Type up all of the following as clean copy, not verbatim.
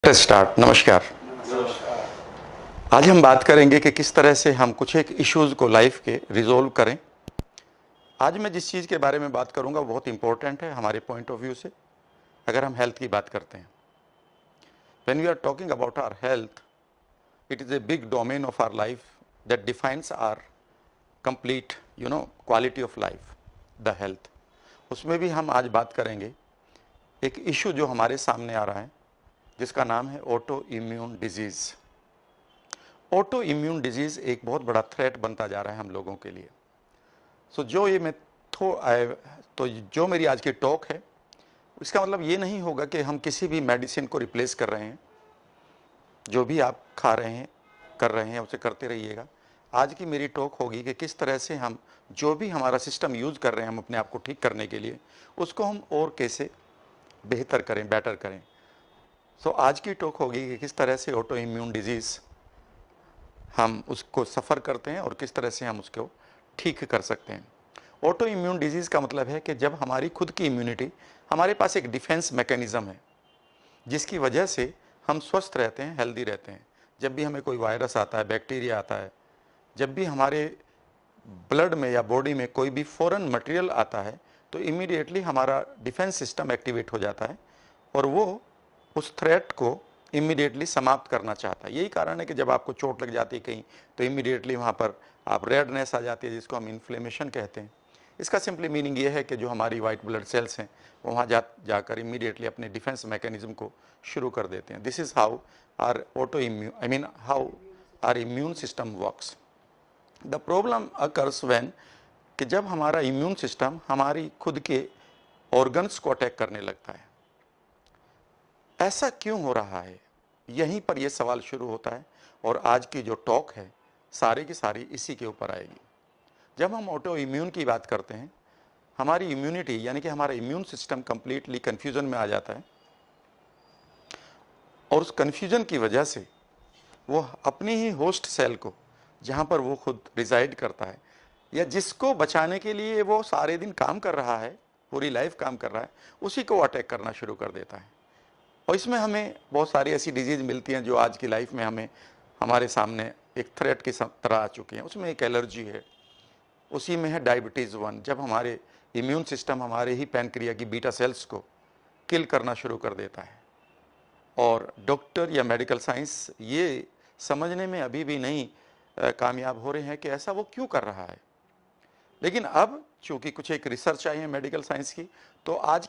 Late us start. नमस्कार। आज हम बात करेंगे कि किस तरह से हम कुछ एक इश्यूज को लाइफ के रिजोल्व करें। आज मैं जिस चीज़ के बारे में बात करूंगा वो बहुत इंपॉर्टेंट है हमारे पॉइंट ऑफ व्यू से, अगर हम हेल्थ की बात करते हैं। When we are talking about our health, it is a big domain of our life that defines our complete quality of life, the health. उसमें भी हम आज बात करेंगे एक इशू जो हमारे सामने आ रहा है, जिसका नाम है auto immune disease. Auto immune disease एक बहुत बड़ा थ्रेट बनता जा रहा है हम लोगों के लिए। तो जो मेरी आज की टॉक है, इसका मतलब ये नहीं होगा कि हम किसी भी मेडिसिन को रिप्लेस कर रहे हैं। जो भी आप खा रहे हैं, कर रहे हैं, उसे करते रहिएगा। आज की मेरी टॉक होगी कि किस तरह से हम जो भी हमारा सिस्टम यूज़ कर रहे हैं हम अपने आप को ठीक करने के लिए, उसको हम और कैसे बेहतर करें, बेटर करें। आज की टॉक होगी कि किस तरह से ऑटो इम्यून डिजीज़ हम उसको सफ़र करते हैं और किस तरह से हम उसको ठीक कर सकते हैं। ऑटो इम्यून डिजीज़ का मतलब है कि जब हमारी खुद की इम्यूनिटी, हमारे पास एक डिफेंस मैकेनिज़्म है जिसकी वजह से हम स्वस्थ रहते हैं, हेल्दी रहते हैं। जब भी हमें कोई वायरस आता है, बैक्टीरिया आता है, जब भी हमारे ब्लड में या बॉडी में कोई भी फॉरेन मटेरियल आता है, तो इमीडिएटली हमारा डिफेंस सिस्टम एक्टिवेट हो जाता है और वो उस थ्रेट को इमीडिएटली समाप्त करना चाहता है। यही कारण है कि जब आपको चोट लग जाती है कहीं, तो इमीडिएटली वहाँ पर आप रेडनेस आ जाती है, जिसको हम इन्फ्लेमेशन कहते हैं। इसका सिंपली मीनिंग ये है कि जो हमारी वाइट ब्लड सेल्स हैं वो वहाँ जाकर इमीडिएटली अपने डिफेंस मैकेनिज्म को शुरू कर देते हैं। This is how are auto immune how are immune system works. The problem occurs when, कि जब हमारा इम्यून सिस्टम हमारी खुद के ऑर्गन्स को अटैक करने लगता है। ऐसा क्यों हो रहा है, यहीं पर यह सवाल शुरू होता है और आज की जो टॉक है सारी की सारी इसी के ऊपर आएगी। जब हम ऑटो इम्यून की बात करते हैं, हमारी इम्यूनिटी यानी कि हमारा इम्यून सिस्टम कंप्लीटली कन्फ्यूजन में आ जाता है और उस कन्फ्यूजन की वजह से वो अपनी ही होस्ट सेल को, जहाँ पर वो खुद रिजाइड करता है या जिसको बचाने के लिए वो सारे दिन काम कर रहा है, पूरी लाइफ काम कर रहा है, उसी को अटैक करना शुरू कर देता है। और इसमें हमें बहुत सारी ऐसी डिजीज़ मिलती हैं जो आज की लाइफ में हमें हमारे सामने एक थ्रेट की तरह आ चुकी हैं। उसमें एक एलर्जी है, उसी में है डायबिटीज़ 1। जब हमारे इम्यून सिस्टम हमारे ही पैनक्रिया की बीटा सेल्स को किल करना शुरू कर देता है और डॉक्टर या मेडिकल साइंस ये समझने में अभी भी नहीं कामयाब हो रहे हैं कि ऐसा वो क्यों कर रहा है। लेकिन अब चूँकि कुछ एक रिसर्च आई है मेडिकल साइंस की, तो आज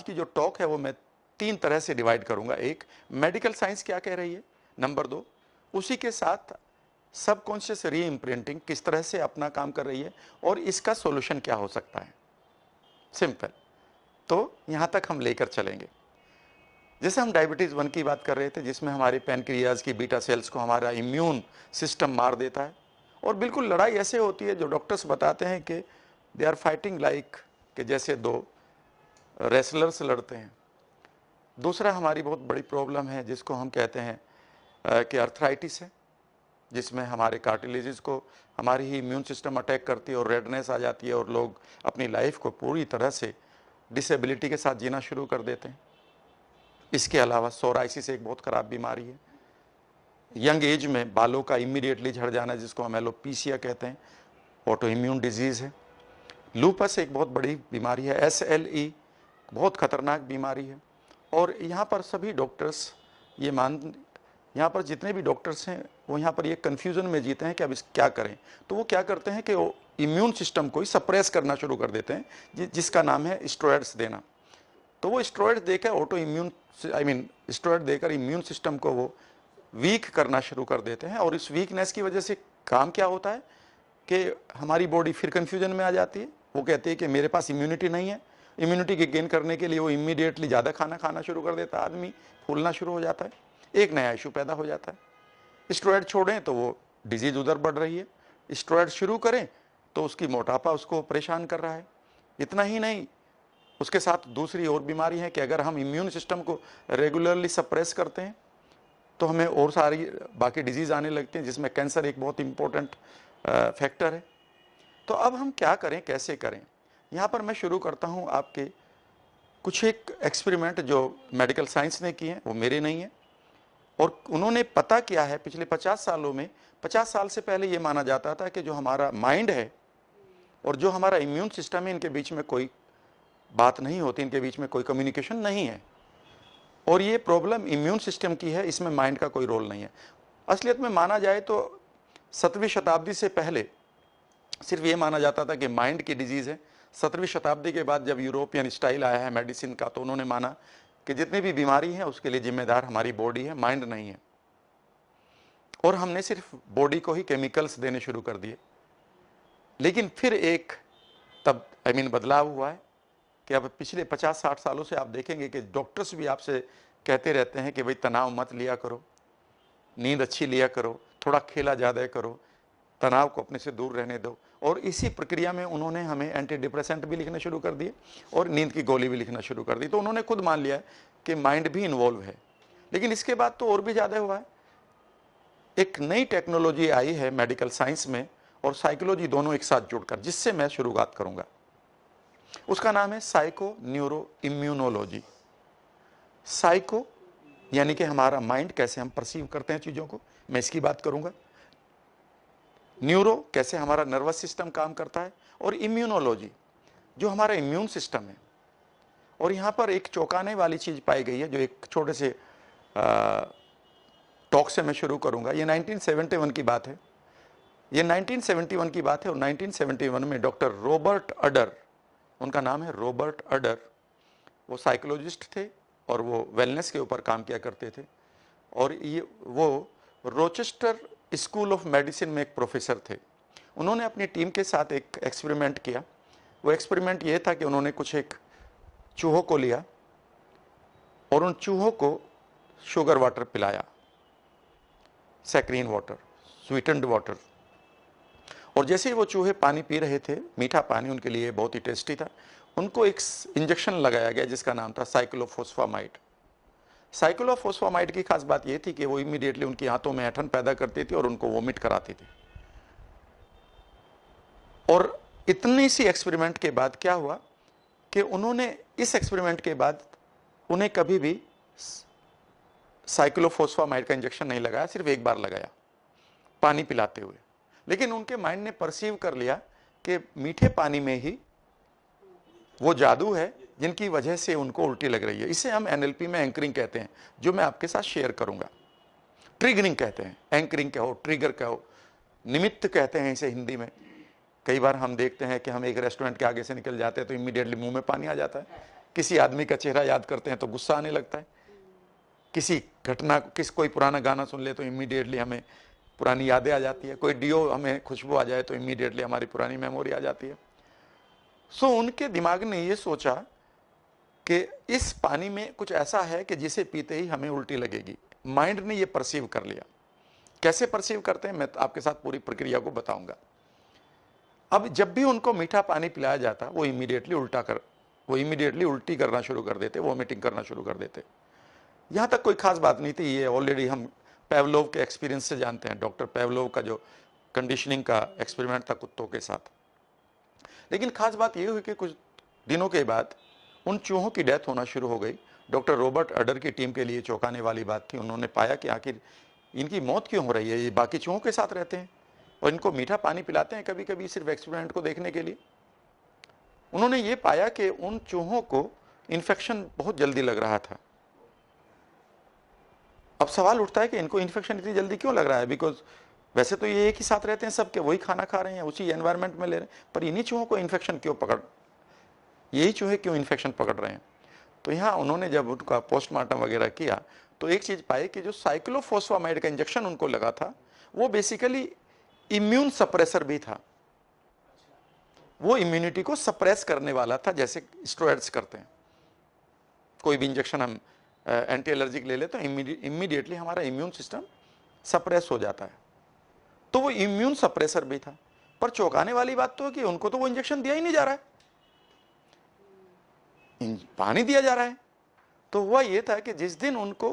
की जो टॉक है वो मैं 3 तरह से डिवाइड करूंगा। एक, मेडिकल साइंस क्या कह रही है। नंबर 2, उसी के साथ सबकॉन्शियस री इम्प्रिंटिंग किस तरह से अपना काम कर रही है और इसका सॉल्यूशन क्या हो सकता है। सिंपल। तो यहाँ तक हम लेकर चलेंगे। जैसे हम डायबिटीज़ 1 की बात कर रहे थे, जिसमें हमारे पैनक्रियाज की बीटा सेल्स को हमारा इम्यून सिस्टम मार देता है और बिल्कुल लड़ाई ऐसे होती है जो डॉक्टर्स बताते हैं कि दे आर फाइटिंग लाइक, कि जैसे 2 रेसलर्स लड़ते हैं। दूसरा हमारी बहुत बड़ी प्रॉब्लम है जिसको हम कहते हैं कि अर्थराइटिस है, जिसमें हमारे कार्टिलेजेस को हमारी ही इम्यून सिस्टम अटैक करती है और रेडनेस आ जाती है और लोग अपनी लाइफ को पूरी तरह से डिसेबिलिटी के साथ जीना शुरू कर देते हैं। इसके अलावा सोराइसिस एक बहुत ख़राब बीमारी है। यंग एज में बालों का इमीडिएटली झड़ जाना, जिसको हम एलोपीसिया कहते हैं, ऑटो इम्यून डिजीज़ है। लूपस एक बहुत बड़ी बीमारी है, SLE बहुत खतरनाक बीमारी है। और यहाँ पर सभी डॉक्टर्स यहाँ पर जितने भी डॉक्टर्स हैं वो यहाँ पर ये कन्फ्यूज़न में जीते हैं कि अब इस क्या करें। तो वो क्या करते हैं कि वो इम्यून सिस्टम को ही सप्रेस करना शुरू कर देते हैं, जिसका नाम है स्टेरॉइड्स देना। तो वो स्टेरॉइड देकर स्टेरॉइड देकर इम्यून सिस्टम को वो वीक करना शुरू कर देते हैं और इस वीकनेस की वजह से काम क्या होता है कि हमारी बॉडी फिर कन्फ्यूजन में आ जाती है। वो कहती है कि मेरे पास इम्यूनिटी नहीं है। इम्यूनिटी के गेन करने के लिए वो इमीडिएटली ज़्यादा खाना खाना शुरू कर देता है, आदमी फूलना शुरू हो जाता है, एक नया इशू पैदा हो जाता है। स्टेरॉइड छोड़ें तो वो डिजीज़ उधर बढ़ रही है, स्टेरॉइड शुरू करें तो उसकी मोटापा उसको परेशान कर रहा है। इतना ही नहीं, उसके साथ दूसरी और बीमारी है कि अगर हम इम्यून सिस्टम को रेगुलरली सप्रेस करते हैं तो हमें और सारी बाकी डिजीज़ आने लगती हैं, जिसमें कैंसर एक बहुत इंपॉर्टेंट फैक्टर है। तो अब हम क्या करें, कैसे करें। यहाँ पर मैं शुरू करता हूँ आपके कुछ एक एक्सपेरिमेंट जो मेडिकल साइंस ने किए हैं वो मेरे नहीं है, और उन्होंने पता किया है पिछले 50 सालों में, 50 साल से पहले ये माना जाता था कि जो हमारा माइंड है और जो हमारा इम्यून सिस्टम है, इनके बीच में कोई बात नहीं होती, इनके बीच में कोई कम्युनिकेशन नहीं है, और ये प्रॉब्लम इम्यून सिस्टम की है, इसमें माइंड का कोई रोल नहीं है। असलियत में माना जाए तो 7वीं शताब्दी से पहले सिर्फ ये माना जाता था कि माइंड की डिजीज़ है। 17वीं शताब्दी के बाद जब यूरोपियन स्टाइल आया है मेडिसिन का, तो उन्होंने माना कि जितनी भी बीमारी है उसके लिए जिम्मेदार हमारी बॉडी है, माइंड नहीं है, और हमने सिर्फ बॉडी को ही केमिकल्स देने शुरू कर दिए। लेकिन फिर एक तब बदलाव हुआ है कि अब पिछले 50-60 सालों से आप देखेंगे कि डॉक्टर्स भी आपसे कहते रहते हैं कि भाई तनाव मत लिया करो, नींद अच्छी लिया करो, थोड़ा खेला ज़्यादा करो, तनाव को अपने से दूर रहने दो। और इसी प्रक्रिया में उन्होंने हमें एंटी डिप्रेसेंट भी लिखने शुरू कर दिए और नींद की गोली भी लिखना शुरू कर दी। तो उन्होंने खुद मान लिया कि माइंड भी इन्वॉल्व है। लेकिन इसके बाद तो और भी ज़्यादा हुआ है। एक नई टेक्नोलॉजी आई है मेडिकल साइंस में और साइकोलॉजी दोनों एक साथ जुड़कर, जिससे मैं शुरुआत करूंगा। उसका नाम है साइको न्यूरो इम्यूनोलॉजी। साइको यानी कि हमारा माइंड, कैसे हम परसीव करते हैं चीज़ों को, मैं इसकी बात करूंगा। न्यूरो, कैसे हमारा नर्वस सिस्टम काम करता है, और इम्यूनोलॉजी, जो हमारा इम्यून सिस्टम है। और यहाँ पर एक चौंकाने वाली चीज़ पाई गई है, जो एक छोटे से टॉक से मैं शुरू करूंगा। ये 1971 की बात है। ये 1971 की बात है, और 1971 में डॉक्टर रॉबर्ट अडर, उनका नाम है रॉबर्ट अडर, वो साइकोलॉजिस्ट थे और वो वेलनेस के ऊपर काम किया करते थे। और ये वो रोचेस्टर स्कूल ऑफ मेडिसिन में एक प्रोफेसर थे। उन्होंने अपनी टीम के साथ एक एक्सपेरिमेंट किया। वो एक्सपेरिमेंट ये था कि उन्होंने कुछ एक चूहों को लिया और उन चूहों को शुगर वाटर पिलाया, सैक्रीन वाटर, स्वीटेंड वाटर। और जैसे ही वो चूहे पानी पी रहे थे, मीठा पानी उनके लिए बहुत ही टेस्टी था, उनको एक इंजेक्शन लगाया गया जिसका नाम था साइक्लोफोस्फामाइड। साइक्लोफोस्फामाइड की खास बात यह थी कि वो इमीडिएटली उनकी हाथों में ऐंठन पैदा करती थी और उनको वोमिट कराती थी। और इतनी सी एक्सपेरिमेंट के बाद क्या हुआ कि उन्होंने इस एक्सपेरिमेंट के बाद उन्हें कभी भी साइक्लोफोस्फामाइड का इंजेक्शन नहीं लगाया, सिर्फ एक बार लगाया पानी पिलाते हुए। लेकिन उनके माइंड ने परसीव कर लिया कि मीठे पानी में ही वो जादू है जिनकी वजह से उनको उल्टी लग रही है। इसे हम एनएलपी में एंकरिंग कहते हैं, जो मैं आपके साथ शेयर करूंगा। ट्रिगरिंग कहते हैं, एंकरिंग कहो, ट्रिगर कहो, निमित्त कहते हैं इसे हिंदी में। कई बार हम देखते हैं कि हम एक रेस्टोरेंट के आगे से निकल जाते हैं तो इमीडिएटली मुंह में पानी आ जाता है। किसी आदमी का चेहरा याद करते हैं तो गुस्सा आने लगता है। किसी घटना, कोई पुराना गाना सुन ले तो इमीडिएटली हमें पुरानी यादें आ जाती है। कोई डियो हमें खुशबू आ जाए तो इमीडिएटली हमारी पुरानी मेमोरी आ जाती है। सो उनके दिमाग ने ये सोचा कि इस पानी में कुछ ऐसा है कि जिसे पीते ही हमें उल्टी लगेगी। माइंड ने ये परसीव कर लिया। कैसे परसीव करते हैं मैं आपके साथ पूरी प्रक्रिया को बताऊंगा। अब जब भी उनको मीठा पानी पिलाया जाता वो इमीडिएटली उल्टी करना शुरू कर देते, वॉमिटिंग करना शुरू कर देते। यहां तक कोई खास बात नहीं थी, ये ऑलरेडी हम पेवलोव के एक्सपीरियंस से जानते हैं, डॉक्टर पेवलोव का जो कंडीशनिंग का एक्सपेरिमेंट था कुत्तों के साथ। लेकिन खास बात यह हुई कि कुछ दिनों के बाद उन चूहों की डेथ होना शुरू हो गई। डॉक्टर रॉबर्ट अडर की टीम के लिए चौंकाने वाली बात थी। उन्होंने पाया कि आखिर इनकी मौत क्यों हो रही है, ये बाकी चूहों के साथ रहते हैं और इनको मीठा पानी पिलाते हैं कभी कभी सिर्फ एक्सपेरिमेंट को देखने के लिए। उन्होंने ये पाया कि उन चूहों को इन्फेक्शन बहुत जल्दी लग रहा था। अब सवाल उठता है कि इनको इन्फेक्शन इतनी जल्दी क्यों लग रहा है, बिकॉज वैसे तो ये एक ही साथ रहते हैं, सबके वही खाना खा रहे हैं, उसी एनवायरनमेंट में ले रहे हैं, पर इन्हीं चूहों को इन्फेक्शन क्यों यही चूहे क्यों इन्फेक्शन पकड़ रहे हैं। तो यहाँ उन्होंने जब उनका पोस्टमार्टम वगैरह किया तो एक चीज पाई कि जो साइक्लोफोस्फामाइड का इंजेक्शन उनको लगा था वो बेसिकली इम्यून सप्रेसर भी था। वो इम्यूनिटी को सप्रेस करने वाला था, जैसे स्टेरॉइड्स करते हैं। कोई भी इंजेक्शन हम एंटी एलर्जिक ले ले तो इमीडिएटली हमारा इम्यून सिस्टम सप्रेस हो जाता है। तो वो इम्यून सप्रेसर भी था। पर चौंकाने वाली बात तो है कि उनको तो वो इंजेक्शन दिया ही नहीं जा रहा है, पानी दिया जा रहा है। तो हुआ ये था कि जिस दिन उनको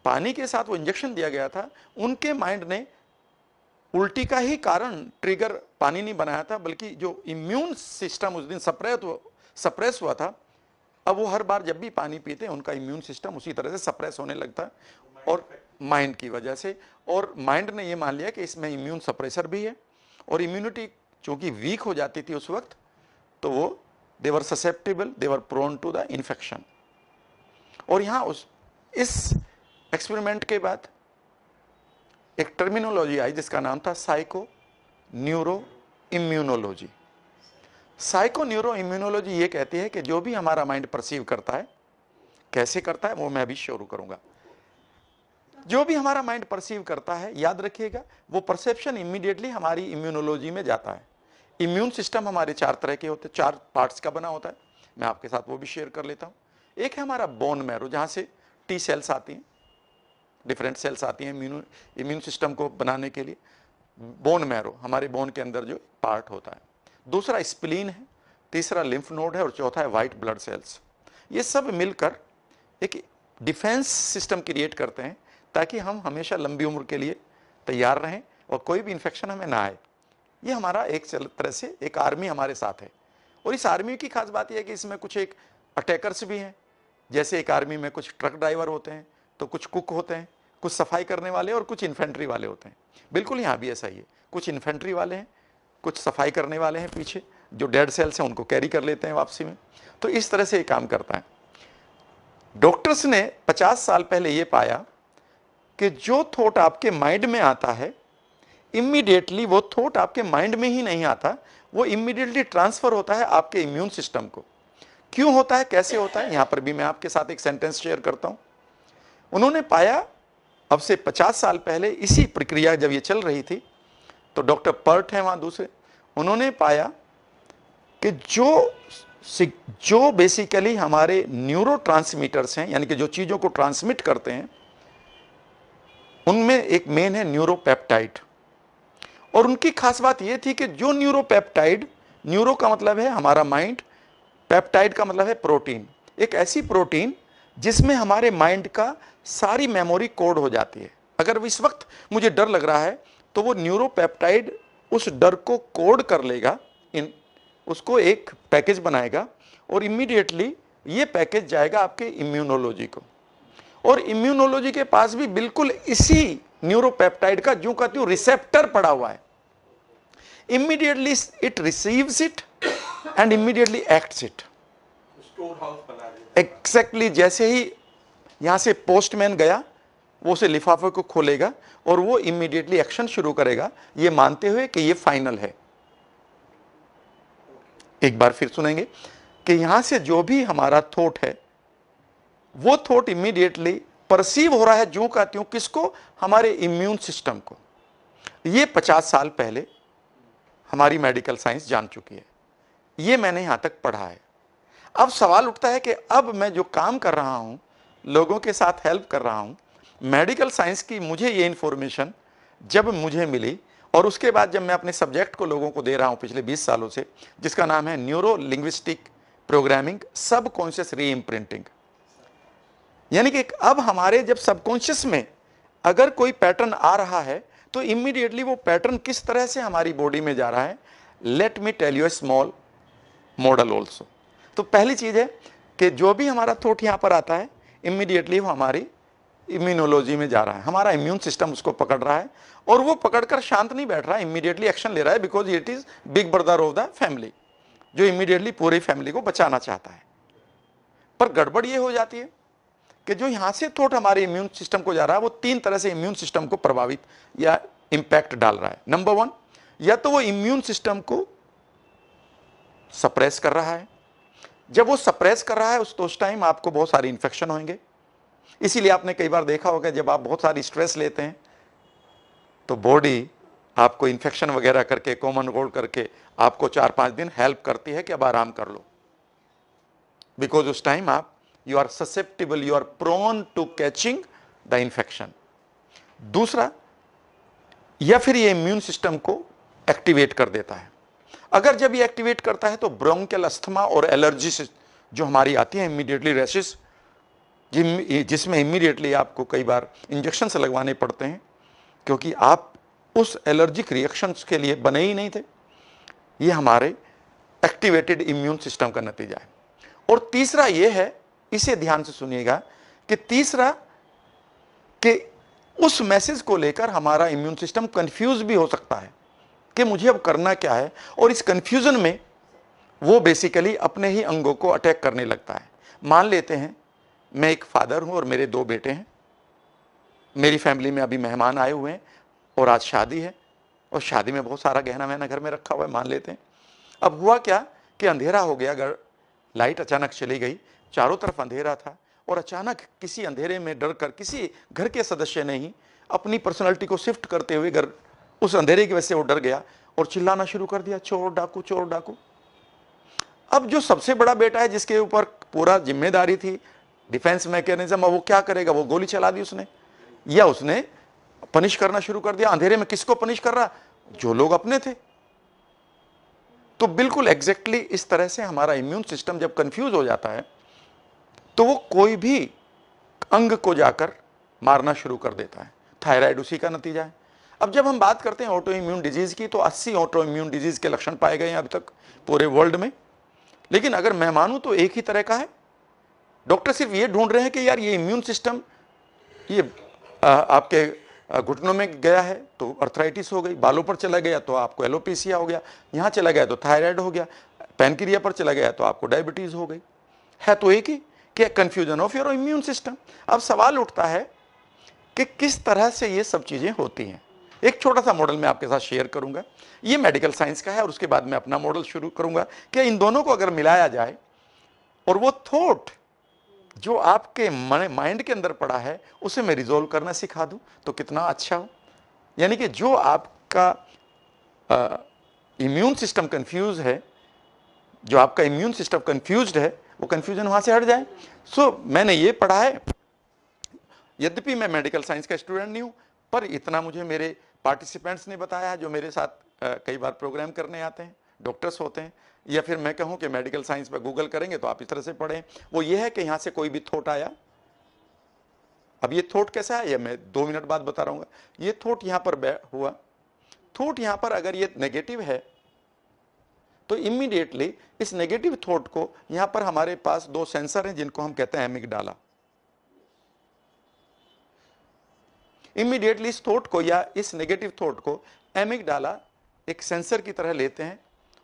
पानी के साथ वो इंजेक्शन दिया गया था, उनके माइंड ने उल्टी का ही कारण ट्रिगर पानी नहीं बनाया था, बल्कि जो इम्यून सिस्टम उस दिन सप्रेस हुआ था अब वो हर बार जब भी पानी पीते हैं उनका इम्यून सिस्टम उसी तरह से सप्रेस होने लगता है, और माइंड की वजह से, और माइंड ने ये मान लिया कि इसमें इम्यून सप्रेसर भी है, और इम्यूनिटी चूंकि वीक हो जाती थी उस वक्त, तो वो they were susceptible, they were prone to the infection. और यहां इस एक्सपेरिमेंट के बाद एक टर्मिनोलॉजी आई जिसका नाम था psycho neuro immunology. Psycho neuro immunology ये कहती है कि जो भी हमारा माइंड परसीव करता है, कैसे करता है वो मैं अभी शुरू करूंगा। जो भी हमारा माइंड परसीव करता है, याद रखिएगा, वो परसेप्शन इमीडिएटली हमारी इम्यूनोलॉजी में जाता है। इम्यून सिस्टम हमारे 4 तरह के होते हैं, 4 पार्ट्स का बना होता है। मैं आपके साथ वो भी शेयर कर लेता हूं। एक है हमारा बोन मैरो, जहां से टी सेल्स आती हैं, डिफरेंट सेल्स आती हैं इम्यून सिस्टम को बनाने के लिए। बोन मैरो हमारे बोन के अंदर जो पार्ट होता है। दूसरा स्प्लीन है, तीसरा लिम्फ नोड है, और चौथा है व्हाइट ब्लड सेल्स। ये सब मिलकर एक डिफेंस सिस्टम क्रिएट करते हैं ताकि हम हमेशा लंबी उम्र के लिए तैयार रहें और कोई भी इंफेक्शन हमें ना आए। ये हमारा एक तरह से एक आर्मी हमारे साथ है। और इस आर्मी की खास बात यह है कि इसमें कुछ एक अटैकर्स भी हैं। जैसे एक आर्मी में कुछ ट्रक ड्राइवर होते हैं, तो कुछ कुक होते हैं, कुछ सफाई करने वाले और कुछ इन्फेंट्री वाले होते हैं। बिल्कुल यहाँ भी ऐसा ही है, कुछ इन्फेंट्री वाले हैं, कुछ सफाई करने वाले हैं, पीछे जो डेड सेल्स हैं उनको कैरी कर लेते हैं वापसी में। तो इस तरह से ये काम करता है। डॉक्टर्स ने 50 साल पहले ये पाया कि जो थॉट आपके माइंड में आता है, इमीडिएटली वो थॉट आपके माइंड में ही नहीं आता, वो इमीडिएटली ट्रांसफर होता है आपके इम्यून सिस्टम को। क्यों होता है, कैसे होता है, यहां पर भी मैं आपके साथ एक सेंटेंस शेयर करता हूं। उन्होंने पाया, अब से 50 साल पहले इसी प्रक्रिया जब ये चल रही थी, तो डॉक्टर पर्ट है वहां दूसरे, उन्होंने पाया कि जो बेसिकली हमारे न्यूरोट्रांसमीटर्स हैं, यानी कि जो चीजों को ट्रांसमिट करते हैं, उनमें एक मेन है न्यूरोपेप्टाइड। और उनकी खास बात यह थी कि जो न्यूरोपेप्टाइड, न्यूरो का मतलब है हमारा माइंड, पेप्टाइड का मतलब है प्रोटीन, एक ऐसी प्रोटीन जिसमें हमारे माइंड का सारी मेमोरी कोड हो जाती है। अगर इस वक्त मुझे डर लग रहा है तो वो न्यूरोपेप्टाइड उस डर को कोड कर लेगा, उसको एक पैकेज बनाएगा, और इमीडिएटली ये पैकेज जाएगा आपके इम्यूनोलॉजी को। और इम्यूनोलॉजी के पास भी बिल्कुल इसी न्यूरोपेप्टाइड का जो कहती हूं रिसेप्टर पड़ा हुआ है। Immediately it receives it and immediately acts it. Exactly जैसे ही यहां से पोस्टमैन गया, वो उसे लिफाफे को खोलेगा और वो इमीडिएटली एक्शन शुरू करेगा, ये मानते हुए कि ये फाइनल है। एक बार फिर सुनेंगे कि यहां से जो भी हमारा थॉट है, वो थॉट इमीडिएटली परसीव हो रहा है, जो कहती हूं किसको, हमारे इम्यून सिस्टम को। ये 50 साल पहले हमारी मेडिकल साइंस जान चुकी है, ये मैंने यहां तक पढ़ा है। अब सवाल उठता है कि अब मैं जो काम कर रहा हूं, लोगों के साथ हेल्प कर रहा हूं, मेडिकल साइंस की मुझे ये इंफॉर्मेशन जब मुझे मिली, और उसके बाद जब मैं अपने सब्जेक्ट को लोगों को दे रहा हूं पिछले 20 सालों से, जिसका नाम है न्यूरो लिंग्विस्टिक प्रोग्रामिंग सबकॉन्शियस री इम्प्रिंटिंग, यानी कि अब हमारे जब सबकॉन्शियस में अगर कोई पैटर्न आ रहा है तो इमीडिएटली वो पैटर्न किस तरह से हमारी बॉडी में जा रहा है। Let me tell you a small model also. तो पहली चीज है कि जो भी हमारा थॉट यहां पर आता है, इमीडिएटली वो हमारी इम्यूनोलॉजी में जा रहा है, हमारा इम्यून सिस्टम उसको पकड़ रहा है, और वो पकड़कर शांत नहीं बैठ रहा है, इमीडिएटली एक्शन ले रहा है, because it is big brother of the family, जो इमीडिएटली पूरी फैमिली को बचाना चाहता है। पर गड़बड़ ये हो जाती है कि जो यहां से थॉट हमारे इम्यून सिस्टम को जा रहा है, वो 3 तरह से इम्यून सिस्टम को प्रभावित या इंपैक्ट डाल रहा है। नंबर 1, या तो वो इम्यून सिस्टम को सप्रेस कर रहा है। जब वो सप्रेस कर रहा है उस टाइम आपको बहुत सारे इन्फेक्शन होंगे। इसीलिए आपने कई बार देखा होगा, जब आप बहुत सारी स्ट्रेस लेते हैं तो बॉडी आपको इन्फेक्शन वगैरह करके, कॉमन कोल्ड करके आपको 4-5 दिन हेल्प करती है कि अब आराम कर लो, बिकॉज उस टाइम आप you are susceptible, you are prone to catching the infection. दूसरा, या फिर ये इम्यून सिस्टम को एक्टिवेट कर देता है। अगर जब ये एक्टिवेट करता है तो ब्रोंकियल अस्थमा और एलर्जी से जो हमारी आती है, इमीडिएटली रैशेस, जिसमें इमीडिएटली आपको कई बार इंजेक्शन से लगवाने पड़ते हैं, क्योंकि आप उस एलर्जिक रिएक्शंस के लिए बने ही नहीं थे। ये हमारे एक्टिवेटेड इम्यून सिस्टम का नतीजा है। और तीसरा ये है, इसे ध्यान से सुनिएगा, कि तीसरा कि उस मैसेज को लेकर हमारा इम्यून सिस्टम कंफ्यूज भी हो सकता है कि मुझे अब करना क्या है, और इस कंफ्यूजन में वो बेसिकली अपने ही अंगों को अटैक करने लगता है। मान लेते हैं मैं एक फादर हूं और मेरे 2 बेटे हैं, मेरी फैमिली में अभी मेहमान आए हुए हैं और आज शादी है, और शादी में बहुत सारा गहना वहना घर में रखा हुआ है, मान लेते हैं। अब हुआ क्या कि अंधेरा हो गया, घर लाइट अचानक चली गई, चारों तरफ अंधेरा था, और अचानक किसी अंधेरे में डर कर किसी घर के सदस्य ने ही अपनी पर्सनालिटी को शिफ्ट करते हुए घर उस अंधेरे की वजह से वो डर गया और चिल्लाना शुरू कर दिया, चोर डाकू चोर डाकू। अब जो सबसे बड़ा बेटा है, जिसके ऊपर पूरा जिम्मेदारी थी डिफेंस मैकेनिज्म, वो क्या करेगा, वो गोली चला दी उसने, या उसने पनिश करना शुरू कर दिया। अंधेरे में किसको पनिश कर रहा, जो लोग अपने थे। तो बिल्कुल एग्जैक्टली इस तरह से हमारा इम्यून सिस्टम जब कंफ्यूज हो जाता है तो वो कोई भी अंग को जाकर मारना शुरू कर देता है। थायराइड उसी का नतीजा है। अब जब हम बात करते हैं ऑटो इम्यून डिजीज की, तो 80 ऑटो इम्यून डिजीज के लक्षण पाए गए हैं अभी तक पूरे वर्ल्ड में। लेकिन अगर मैं मानूं तो एक ही तरह का है। डॉक्टर सिर्फ ये ढूंढ रहे हैं कि यार ये इम्यून सिस्टम ये आपके घुटनों में गया है तो अर्थराइटिस हो गई, बालों पर चला गया तो आपको एलोपेसिया हो गया, यहाँ चला गया तो थायराइड हो गया, पैनक्रिया पर चला गया तो आपको डायबिटीज हो गई। है तो एक ही, कि confusion of your immune system. अब सवाल उठता है कि किस तरह से ये सब चीजें होती हैं। एक छोटा सा मॉडल मैं आपके साथ शेयर करूंगा, ये मेडिकल साइंस का है, और उसके बाद मैं अपना मॉडल शुरू करूंगा कि इन दोनों को अगर मिलाया जाए और वो थॉट जो आपके माइंड के अंदर पड़ा है उसे मैं रिजोल्व करना सिखा दूं तो कितना अच्छा हो। यानी कि जो आपका इम्यून सिस्टम कंफ्यूज है, जो आपका इम्यून सिस्टम कंफ्यूज्ड है, वो कंफ्यूजन वहां से हट जाए। मैंने ये पढ़ा है, यद्यपि मैं मेडिकल साइंस का स्टूडेंट नहीं हूं, पर इतना मुझे मेरे पार्टिसिपेंट्स ने बताया है जो मेरे साथ कई बार प्रोग्राम करने आते हैं, डॉक्टर्स होते हैं, या फिर मैं कहूं कि मेडिकल साइंस पर गूगल करेंगे तो आप इस तरह से पढ़ें। वो ये है कि यहां से कोई भी थॉट आया, अब ये थॉट कैसा है ये मैं 2 मिनट बाद बता रहा हूँ। ये थॉट यहां पर हुआ, थॉट यहां पर अगर ये नेगेटिव है तो इमीडिएटली इस नेगेटिव थॉट को यहां पर हमारे पास 2 सेंसर हैं जिनको हम कहते हैं एमिगडाला। इमीडिएटली इस थॉट को या इस नेगेटिव थॉट को एमिगडाला एक सेंसर की तरह लेते हैं,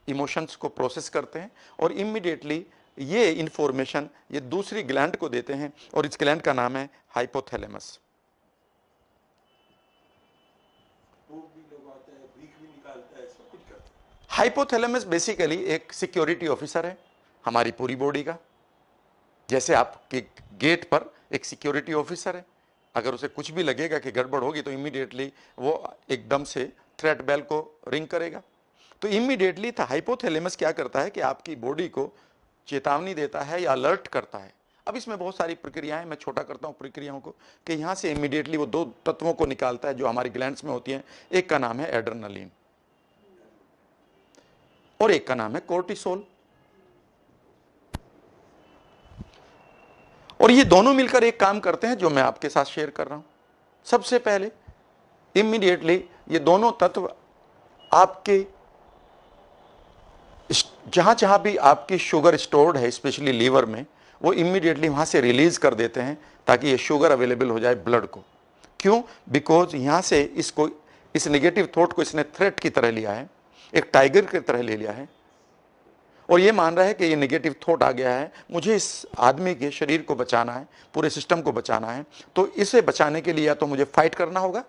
इमोशंस को प्रोसेस करते हैं, और इमीडिएटली ये इंफॉर्मेशन ये दूसरी ग्लैंड को देते हैं, और इस ग्लैंड का नाम है हाइपोथैलेमस। हाइपोथैलेमस बेसिकली एक सिक्योरिटी ऑफिसर है हमारी पूरी बॉडी का। जैसे आपके गेट पर एक सिक्योरिटी ऑफिसर है, अगर उसे कुछ भी लगेगा कि गड़बड़ होगी तो इमीडिएटली वो एकदम से थ्रेट बेल को रिंग करेगा। तो इमीडिएटली था हाइपोथैलेमस क्या करता है कि आपकी बॉडी को चेतावनी देता है या अलर्ट करता है। अब इसमें बहुत सारी प्रक्रियाएं, मैं छोटा करता हूं प्रक्रियाओं को, कि यहां से इमीडिएटली वो 2 तत्वों को निकालता है जो हमारी ग्लैंड्स में होती हैं। एक का नाम है एड्रेनलिन और एक का नाम है कोर्टिसोल, और ये दोनों मिलकर एक काम करते हैं जो मैं आपके साथ शेयर कर रहा हूं। सबसे पहले इमीडिएटली ये दोनों तत्व आपके जहां जहां भी आपकी शुगर स्टोर्ड है, स्पेशली लीवर में, वो इमीडिएटली वहां से रिलीज कर देते हैं ताकि ये शुगर अवेलेबल हो जाए ब्लड को। क्यों? बिकॉज यहां से इसको, इस नेगेटिव थॉट को इसने थ्रेट की तरह लिया है, एक टाइगर की तरह ले लिया है, और ये मान रहा है कि ये नेगेटिव थॉट आ गया है, मुझे इस आदमी के शरीर को बचाना है, पूरे सिस्टम को बचाना है, तो इसे बचाने के लिए या तो मुझे फाइट करना होगा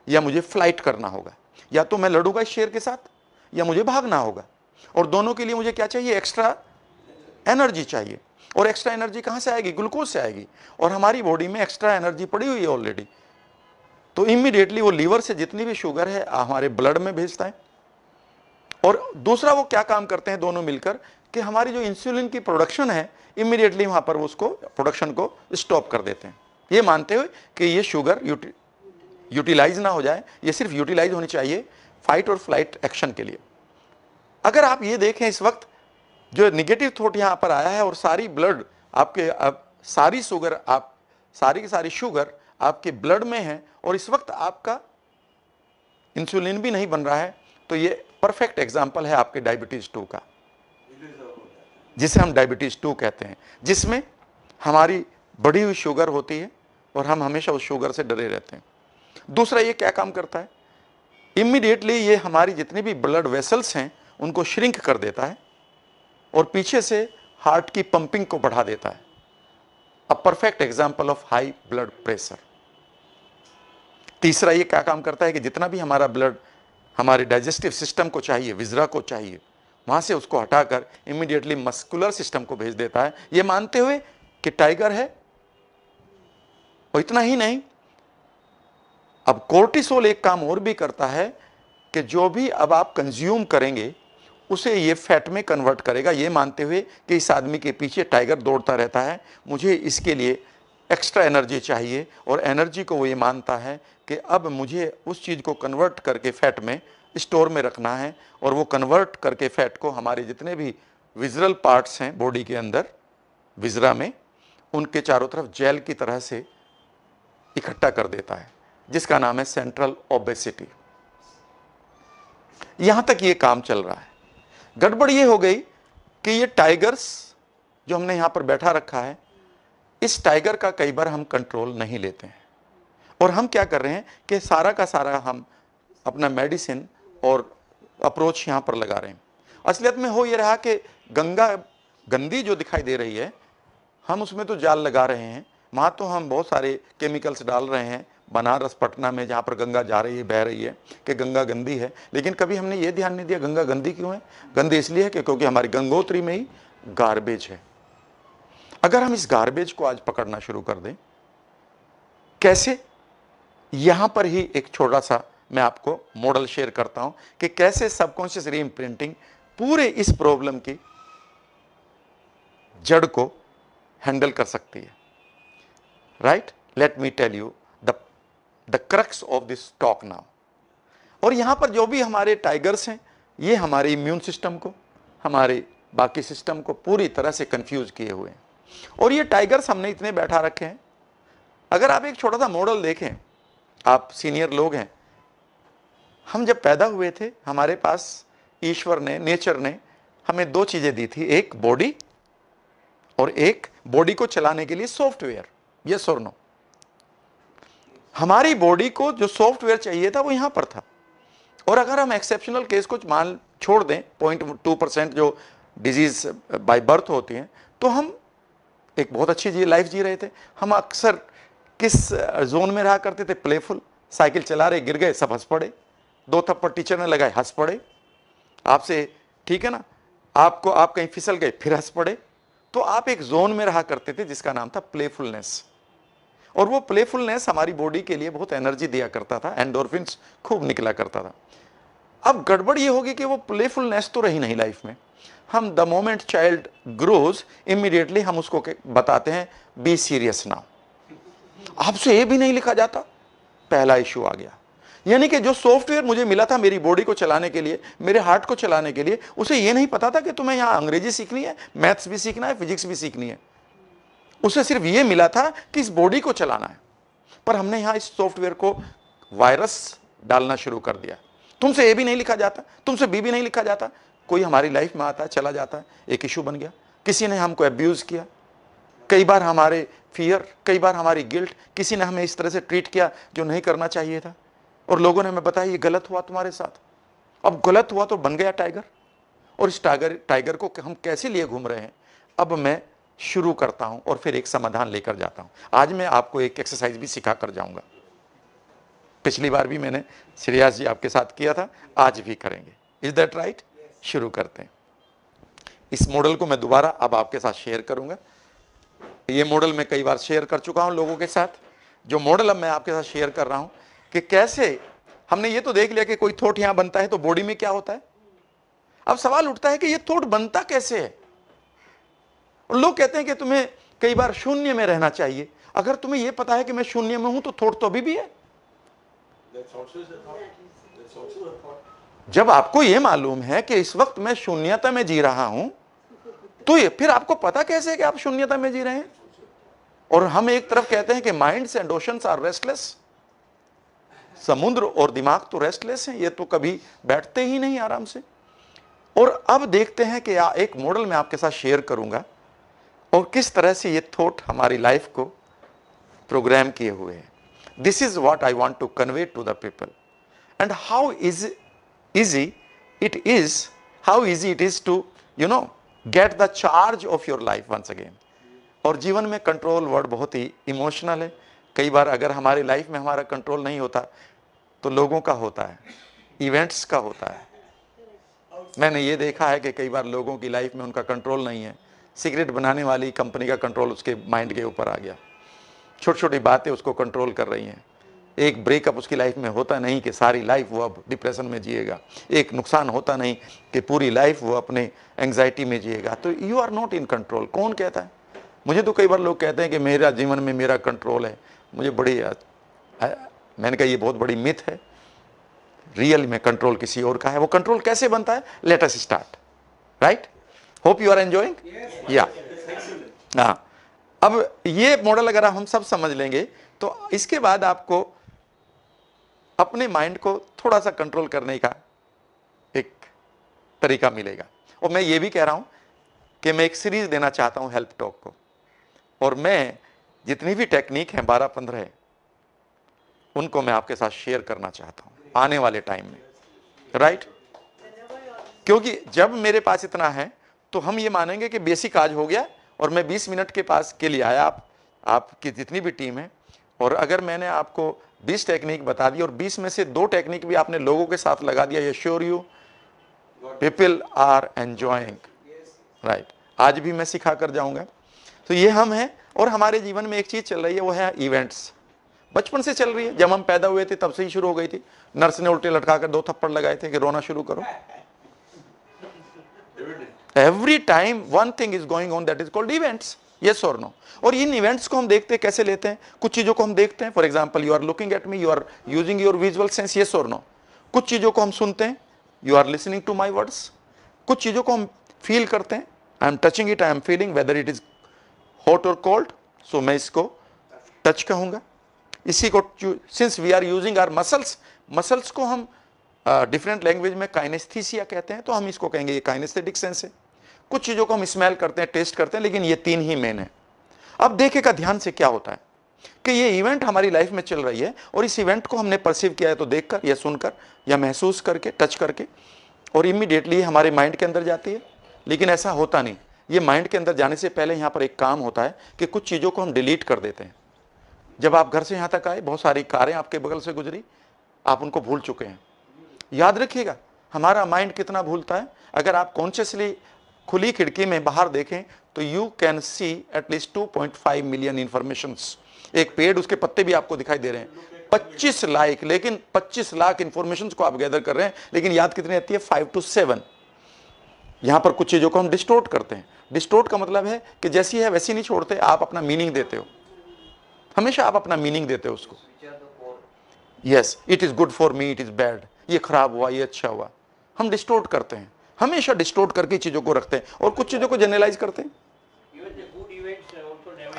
या मुझे फ्लाइट करना होगा, या तो मैं लड़ूंगा इस शेर के साथ या मुझे भागना होगा। और दोनों के लिए मुझे क्या चाहिए? एक्स्ट्रा एनर्जी चाहिए। और एक्स्ट्रा एनर्जी कहां से आएगी? ग्लूकोज से आएगी, और हमारी बॉडी में एक्स्ट्रा एनर्जी पड़ी हुई है ऑलरेडी। तो इमीडिएटली वो लीवर से जितनी भी शुगर है हमारे ब्लड में भेजता है। और दूसरा वो क्या काम करते हैं दोनों मिलकर कि हमारी जो इंसुलिन की प्रोडक्शन है इमीडिएटली वहां पर उसको प्रोडक्शन को स्टॉप कर देते हैं, ये मानते हुए कि ये शुगर यूटिलाइज ना हो जाए, ये सिर्फ यूटिलाइज होनी चाहिए फाइट और फ्लाइट एक्शन के लिए। अगर आप ये देखें इस वक्त जो नेगेटिव थॉट यहां पर आया है और सारी ब्लड आपके सारी शुगर सारी की सारी शुगर आपके ब्लड में है और इस वक्त आपका इंसुलिन भी नहीं बन रहा है, तो ये परफेक्ट एग्जाम्पल है आपके डायबिटीज 2 का। जिसे हम डायबिटीज 2 कहते हैं, जिसमें हमारी बढ़ी हुई शुगर होती है और हम हमेशा उस शुगर से डरे रहते हैं। दूसरा, ये क्या काम करता है, इमीडिएटली ये हमारी जितनी भी ब्लड वेसल्स हैं उनको श्रिंक कर देता है और पीछे से हार्ट की पंपिंग को बढ़ा देता है। A perfect example of high blood pressure. तीसरा, ये क्या काम करता है कि जितना भी हमारा ब्लड हमारे डाइजेस्टिव सिस्टम को चाहिए, विजरा को चाहिए, वहां से उसको हटाकर इमीडिएटली मस्कुलर सिस्टम को भेज देता है, ये मानते हुए कि टाइगर है। और इतना ही नहीं, अब कोर्टिसोल एक काम और भी करता है कि जो भी अब आप कंज्यूम करेंगे उसे ये फैट में कन्वर्ट करेगा, ये मानते हुए कि इस आदमी के पीछे टाइगर दौड़ता रहता है, मुझे इसके लिए एक्स्ट्रा एनर्जी चाहिए। और एनर्जी को वो ये मानता है कि अब मुझे उस चीज़ को कन्वर्ट करके फैट में स्टोर में रखना है, और वो कन्वर्ट करके फैट को हमारे जितने भी विजरल पार्ट्स हैं बॉडी के अंदर, विजरा में, उनके चारों तरफ जेल की तरह से इकट्ठा कर देता है, जिसका नाम है सेंट्रल ओबेसिटी। यहां तक ये काम चल रहा है। गड़बड़ ये हो गई कि ये टाइगर्स जो हमने यहां पर बैठा रखा है, इस टाइगर का कई बार हम कंट्रोल नहीं लेते हैं, और हम क्या कर रहे हैं कि सारा का सारा हम अपना मेडिसिन और अप्रोच यहां पर लगा रहे हैं। असलियत में हो ये रहा कि गंगा गंदी जो दिखाई दे रही है, हम उसमें तो जाल लगा रहे हैं, वहां तो हम बहुत सारे केमिकल्स डाल रहे हैं, बनारस पटना में जहाँ पर गंगा जा रही है, बह रही है, कि गंगा गंदी है। लेकिन कभी हमने ये ध्यान नहीं दिया गंगा गंदी क्यों है। गंदी इसलिए है कि क्योंकि हमारी गंगोत्री में ही गार्बेज है। अगर हम इस गार्बेज को आज पकड़ना शुरू कर दें, कैसे, यहां पर ही एक छोटा सा मैं आपको मॉडल शेयर करता हूं कि कैसे सबकॉन्शियस रीइम्प्रिंटिंग पूरे इस प्रॉब्लम की जड़ को हैंडल कर सकती है। Right, let me tell you the crux of this talk now. और यहां पर जो भी हमारे टाइगर्स हैं, ये हमारे इम्यून सिस्टम को, हमारे बाकी सिस्टम को पूरी तरह से कंफ्यूज किए हुए हैं। और ये टाइगर्स हमने इतने बैठा रखे हैं। अगर आप एक छोटा सा मॉडल देखें, आप सीनियर लोग हैं, हम जब पैदा हुए थे हमारे पास ईश्वर ने, नेचर ने हमें दो चीजें दी थी, एक बॉडी और एक बॉडी को चलाने के लिए सॉफ्टवेयर। यस और नो? हमारी बॉडी को जो सॉफ्टवेयर चाहिए था वो यहां पर था। और अगर हम एक्सेप्शनल केस को मान छोड़ दें, 0.2% जो डिजीज बाय बर्थ होती हैं, तो हम एक बहुत अच्छी लाइफ जी रहे थे। हम अक्सर किस जोन में रहा करते थे? प्लेफुल। साइकिल चला रहे, गिर गए, सब हंस पड़े, 2 थप्पड़ टीचर ने लगाए, हंस पड़े आपसे, ठीक है ना, आपको आप कहीं फिसल गए, फिर हंस पड़े। तो आप एक जोन में रहा करते थे जिसका नाम था प्लेफुलनेस। और वो प्लेफुलनेस हमारी बॉडी के लिए बहुत एनर्जी दिया करता था, एंडोर्फिन्स खूब निकला करता था। अब गड़बड़ ये होगी कि वो प्लेफुलनेस तो रही नहीं लाइफ में। हम the moment child grows, immediately हम उसको बताते हैं बी सीरियस नाउ। आपसे ये भी नहीं लिखा जाता, पहला इश्यू आ गया। यानी कि जो सॉफ्टवेयर मुझे मिला था मेरी बॉडी को चलाने के लिए, मेरे हार्ट को चलाने के लिए, उसे ये नहीं पता था कि तुम्हें यहां अंग्रेजी सीखनी है, मैथ्स भी सीखना है, फिजिक्स भी सीखनी है। उसे सिर्फ ये मिला था कि इस बॉडी को चलाना है। पर हमने यहां इस सॉफ्टवेयर को वायरस डालना शुरू कर दिया। तुमसे ए भी नहीं लिखा जाता, तुमसे बी भी नहीं लिखा जाता, कोई हमारी लाइफ में आता है, चला जाता है, एक इशू बन गया। किसी ने हमको अब्यूज किया, कई बार हमारे फियर, कई बार हमारी गिल्ट, किसी ने हमें इस तरह से ट्रीट किया जो नहीं करना चाहिए था, और लोगों ने हमें बताया ये गलत हुआ तुम्हारे साथ। अब गलत हुआ तो बन गया टाइगर। और इस टाइगर को हम कैसे लिए घूम रहे हैं, अब मैं शुरू करता हूं और फिर एक समाधान लेकर जाता हूं। आज मैं आपको एक एक्सरसाइज भी सिखा कर जाऊंगा। पिछली बार भी मैंने श्रेयास जी आपके साथ किया था, आज भी करेंगे। Is that right? शुरू करते हैं। इस मॉडल को मैं दोबारा अब आपके साथ शेयर करूंगा। ये मॉडल मैं कई बार शेयर कर चुका हूं लोगों के साथ। जो मॉडल अब मैं आपके साथ शेयर कर रहा हूं कि कैसे हमने ये तो देख लिया कि कोई थॉट यहां बनता है तो बॉडी में क्या होता है। अब सवाल उठता है कि ये थॉट बनता कैसे है। और लोग कहते हैं कि तुम्हें कई बार शून्य में रहना चाहिए। अगर तुम्हें यह पता है कि मैं शून्य में हूं तो थॉट तो अभी भी है। जब आपको यह मालूम है कि इस वक्त मैं शून्यता में जी रहा हूं, तो ये फिर आपको पता कैसे है कि आप शून्यता में जी रहे हैं। और हम एक तरफ कहते हैं कि minds and oceans are restless, समुद्र और दिमाग तो रेस्टलेस हैं, ये तो कभी बैठते ही नहीं आराम से। और अब देखते हैं कि एक मॉडल मैं आपके साथ शेयर करूंगा और किस तरह से ये थॉट हमारी लाइफ को प्रोग्राम किए हुए हैं. This is what I want to convey to the people and how easy it is, how easy it is to get the charge of your life once again. और जीवन में control word बहुत ही emotional है. कई बार अगर हमारी life में हमारा कंट्रोल नहीं होता तो लोगों का होता है, इवेंट्स का होता है. मैंने ये देखा है कि कई बार लोगों की लाइफ में उनका कंट्रोल नहीं है. सिगरेट बनाने वाली कंपनी का कंट्रोल उसके माइंड के ऊपर आ गया, छोटी छोटी बातें उसको कंट्रोल कर रही हैं. एक ब्रेकअप उसकी लाइफ में होता नहीं कि सारी लाइफ वो अब डिप्रेशन में जिएगा. एक नुकसान होता नहीं कि पूरी लाइफ वो अपने एंग्जाइटी में जिएगा. तो you are not in control. कौन कहता है? मुझे तो कई बार लोग कहते हैं कि मेरा जीवन में मेरा कंट्रोल है. मुझे मैंने कहा ये बहुत बड़ी मिथ है. रियल में कंट्रोल किसी और का है. वो कंट्रोल कैसे बनता है? Let us start. Right? Hope you are enjoying. या हाँ, अब ये मॉडल अगर हम सब समझ लेंगे तो इसके बाद आपको अपने माइंड को थोड़ा सा कंट्रोल करने का एक तरीका मिलेगा. और मैं ये भी कह रहा हूं कि मैं एक सीरीज देना चाहता हूं हेल्प टॉक को, और मैं जितनी भी टेक्निक हैं 12-15 है उनको मैं आपके साथ शेयर करना चाहता हूं आने वाले टाइम में. राइट? क्योंकि जब मेरे पास इतना है तो हम ये मानेंगे कि बेसिक आज हो गया और मैं 20 मिनट के पास के लिए आया. आपकी जितनी भी टीम है, और अगर मैंने आपको 20 टेक्निक बता दी और 20 में से 2 टेक्निक भी आपने लोगों के साथ लगा दिया, ये sure you people are enjoying. Right? आज भी मैं सिखा कर जाऊंगा. तो ये हम हैं, और हमारे जीवन में एक चीज चल रही है, वो है इवेंट्स. बचपन से चल रही है. जब हम पैदा हुए थे तब से ही शुरू हो गई थी. नर्स ने उल्टे लटकाकर 2 थप्पड़ लगाए थे कि रोना शुरू करो. Every time one thing is going on, that is called events. Yes और नो. और इन इवेंट्स को हम देखते हैं, कैसे लेते हैं? कुछ चीजों को हम देखते हैं. For example, you are looking at me, you are using your visual sense. Yes और नो. कुछ चीजों को हम सुनते हैं, you are listening to my words. कुछ चीजों को हम फील करते हैं, I am touching it, I am feeling whether it is hot or cold, so मैं इसको टच कहूंगा. इसी को since we are using our muscles को हम डिफरेंट लैंग्वेज में काइनेस्थीसिया कहते हैं, तो हम इसको कहेंगे ये काइनेस्थेटिक सेंस है. कुछ चीजों को हम स्मेल करते हैं, टेस्ट करते हैं, लेकिन ये 3 ही मेन है. अब देखिएगा ध्यान से क्या होता है कि ये इवेंट हमारी लाइफ में चल रही है, और इस इवेंट को हमने परसीव किया है तो देखकर या सुनकर या महसूस करके, टच करके, और इमीडिएटली हमारे माइंड के अंदर जाती है. लेकिन ऐसा होता नहीं. ये माइंड के अंदर जाने से पहले यहाँ पर एक काम होता है कि कुछ चीज़ों को हम डिलीट कर देते हैं. जब आप घर से यहाँ तक आए, बहुत सारी कारें आपके बगल से गुजरी, आप उनको भूल चुके हैं. याद रखिएगा, हमारा माइंड कितना भूलता है. अगर आप कॉन्शियसली खुली खिड़की में बाहर देखें तो you can see at least 2.5 million informations. एक पेड़, उसके पत्ते भी आपको दिखाई दे रहे हैं. 25 लाख, लेकिन 25 लाख इंफॉर्मेशंस को आप गैदर कर रहे हैं, लेकिन याद कितनी आती है? 5 to 7. यहां पर कुछ चीजों को हम डिस्टोर्ट करते हैं. डिस्टोर्ट का मतलब है कि जैसी है वैसी नहीं छोड़ते, आप अपना मीनिंग देते हो. हमेशा आप अपना मीनिंग देते हो उसको. Yes, it is good for me, it is bad. ये खराब हुआ, ये अच्छा हुआ. हम डिस्टोर्ट करते हैं, हमेशा डिस्टोर्ट करके चीजों को रखते हैं, और कुछ चीजों को जनरलाइज करते हैं.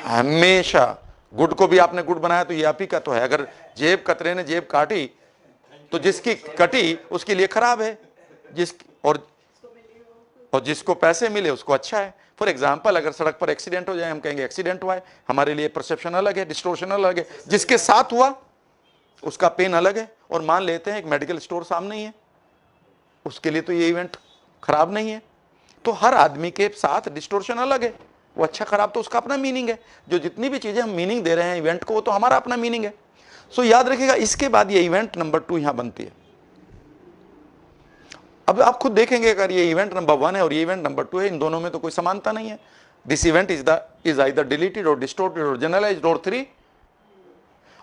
हमेशा गुड को भी आपने गुड बनाया तो ये आप ही का तो है. अगर जेब कतरे ने जेब काटी तो जिसकी कटी उसके लिए खराब है, और जिसको पैसे मिले उसको अच्छा है. फॉर एग्जाम्पल, अगर सड़क पर एक्सीडेंट हो जाए, हम कहेंगे एक्सीडेंट हुआ है. हमारे लिए परसेप्शन अलग है, डिस्टोर्शन अलग है. जिसके साथ हुआ उसका पेन अलग है. और मान लेते हैं एक मेडिकल स्टोर सामने ही है, उसके लिए तो ये इवेंट खराब नहीं है. तो हर आदमी के साथ डिस्टोर्शन अलग है. वो अच्छा खराब तो उसका अपना मीनिंग है. जो जितनी भी चीजें हम मीनिंग दे रहे हैं इवेंट को, वो तो हमारा अपना मीनिंग है. सो याद रखिएगा, इसके बाद ये इवेंट नंबर 2 यहां बनती है. अब आप खुद देखेंगे, अगर ये इवेंट नंबर 1 है और ये इवेंट नंबर 2 है, इन दोनों में तो कोई समानता नहीं है. This event is either deleted और डिस्टोर्टेड और जनरलाइज्ड और 3.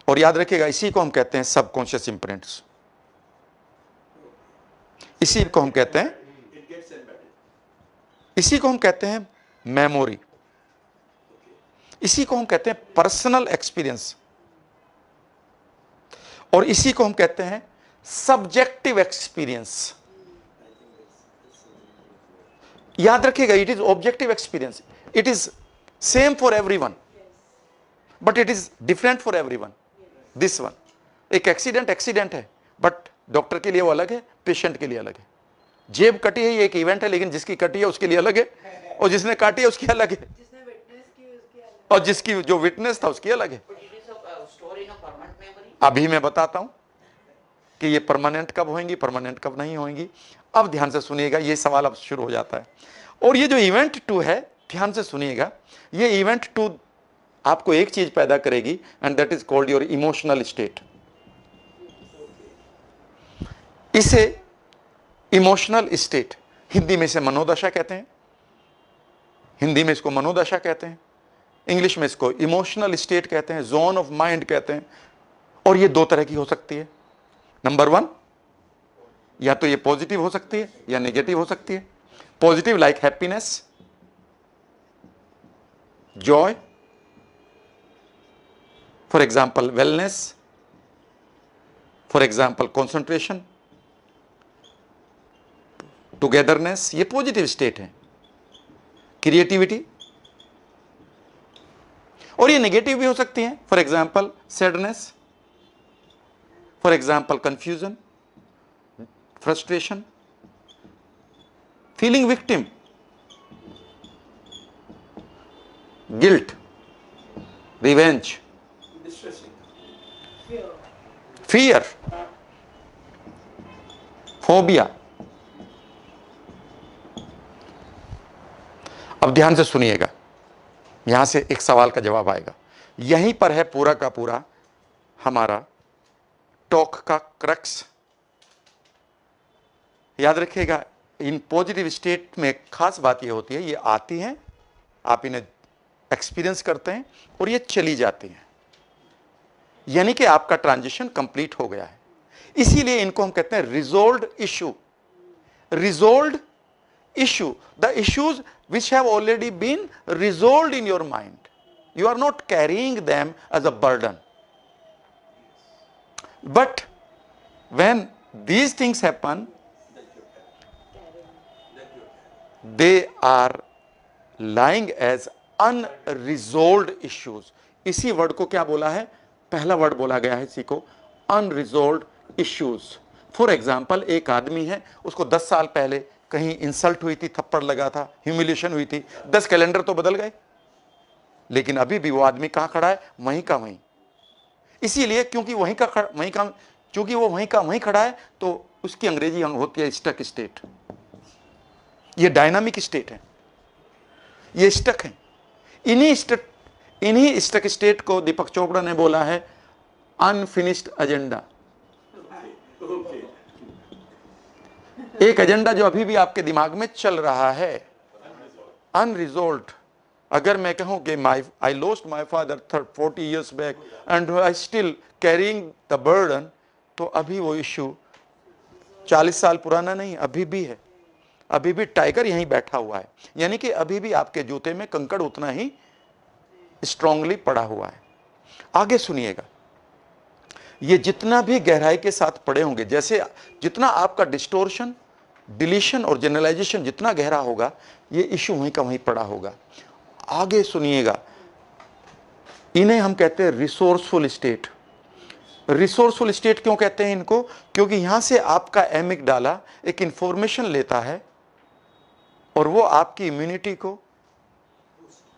और याद रखिएगा, इसी को हम कहते हैं सबकॉन्शियस इंप्रिंट्स. इसी को हम कहते हैं मेमोरी. इसी को हम कहते हैं पर्सनल एक्सपीरियंस. और इसी को हम कहते हैं सब्जेक्टिव एक्सपीरियंस. याद रखिएगा, it is objective experience. It is same for everyone, but it is different for everyone. This one, एक एक्सीडेंट है, बट डॉक्टर के लिए वो अलग है, पेशेंट के लिए अलग है. जेब कटी है ये एक इवेंट है, लेकिन जिसकी कटी है उसके लिए अलग है, और जिसने काटी है उसकी अलग है, और जिसकी जो विटनेस था उसकी अलग है। अभी मैं बताता हूं कि ये परमानेंट कब होंगी, परमानेंट कब नहीं होंगी। अब ध्यान से सुनिएगा, ये सवाल अब शुरू हो जाता है। और ये जो इवेंट 2 है, ध्यान से सुनिएगा, ये इवेंट 2 आपको एक चीज पैदा करेगी, and that is called your emotional state. इसे इमोशनल स्टेट हिंदी में इसे मनोदशा कहते हैं, हिंदी में इसको मनोदशा कहते हैं, इंग्लिश में इसको इमोशनल स्टेट कहते हैं, जोन ऑफ माइंड कहते हैं। और ये 2 तरह की हो सकती है। नंबर 1, या तो ये पॉजिटिव हो सकती है या नेगेटिव हो सकती है। Positive like happiness, Joy, for example wellness, for example concentration, togetherness, ये पॉजिटिव स्टेट है। क्रिएटिविटी। और ये नेगेटिव भी हो सकती है, for example sadness, for example confusion, frustration, feeling victim, guilt, revenge, fear, phobia. अब ध्यान से सुनिएगा, यहां से एक सवाल का जवाब आएगा। यहीं पर है पूरा का पूरा हमारा टॉक का क्रक्स। याद रखिएगा, इन पॉजिटिव स्टेट में खास बात यह होती है, ये आती हैं, आप इन्हें एक्सपीरियंस करते हैं और ये चली जाती हैं, यानी कि आपका ट्रांजिशन कंप्लीट हो गया है। इसीलिए इनको हम कहते हैं रिजोल्व्ड issue. रिजोल्व्ड issue, the issues which have already been resolved in your mind, you are not carrying them as a burden. But when these things happen, they are lying as unresolved issues. इसी word को क्या बोला है, पहला word बोला गया है इसी को, unresolved issues. फॉर एग्जाम्पल, एक आदमी है, उसको 10 साल पहले कहीं इंसल्ट हुई थी, थप्पड़ लगा था, ह्यूमिलिएशन हुई थी, 10 कैलेंडर तो बदल गए, लेकिन अभी भी वो आदमी कहां खड़ा है, वहीं का वहीं। इसीलिए क्योंकि क्योंकि वो वहीं का वहीं खड़ा है, तो उसकी अंग्रेजी होती है स्टक स्टेट। ये डायनामिक स्टेट है, ये स्टक है। इन्हीं स्टक स्टेट को दीपक चोपड़ा ने बोला है अनफिनिश्ड एजेंडा। एक एजेंडा जो अभी भी आपके दिमाग में चल रहा है, अनरिजोल्व्ड। अगर मैं कहूं कि I lost my father 40 years back and I still carrying the burden, तो अभी वो इश्यू 40 साल पुराना नहीं, अभी भी है, अभी भी टाइगर यहीं बैठा हुआ है, यानी कि अभी भी आपके जूते में कंकड़ उतना ही स्ट्रांगली पड़ा हुआ है। आगे सुनिएगा, ये जितना भी गहराई के साथ पड़े होंगे, जैसे जितना आपका डिस्टोर्शन, डिलीशन और जनरलाइजेशन जितना गहरा होगा, ये इश्यू वहीं का वहीं पड़ा होगा। आगे सुनिएगा, इन्हें हम कहते हैं रिसोर्सफुल स्टेट। रिसोर्सफुल स्टेट क्यों कहते हैं इनको, क्योंकि यहां से आपका एमिगडाला एक इंफॉर्मेशन लेता है और वो आपकी इम्यूनिटी को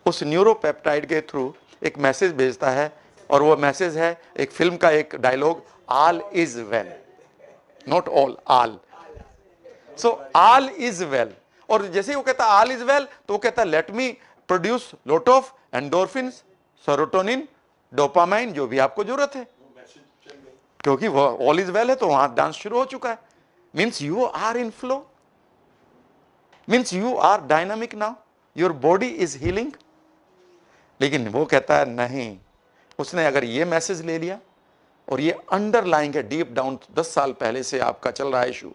उस न्यूरोपेप्टाइड के थ्रू एक मैसेज भेजता है, और वो मैसेज है एक फिल्म का एक dialogue, all is well, not all, all. So all is well. और जैसे ही वो कहता ऑल इज वेल, तो वो कहता let me produce lot of endorphin, serotonin, dopamine, जो भी आपको जरूरत है, क्योंकि वो ऑल इज वेल है, तो वहां डांस शुरू हो चुका है। Means you are in flow, means you are dynamic now, your body is healing. लेकिन वो कहता है नहीं, उसने अगर ये मैसेज ले लिया और ये अंडरलाइंग है डीप डाउन, 10 साल पहले से आपका चल रहा है इशू,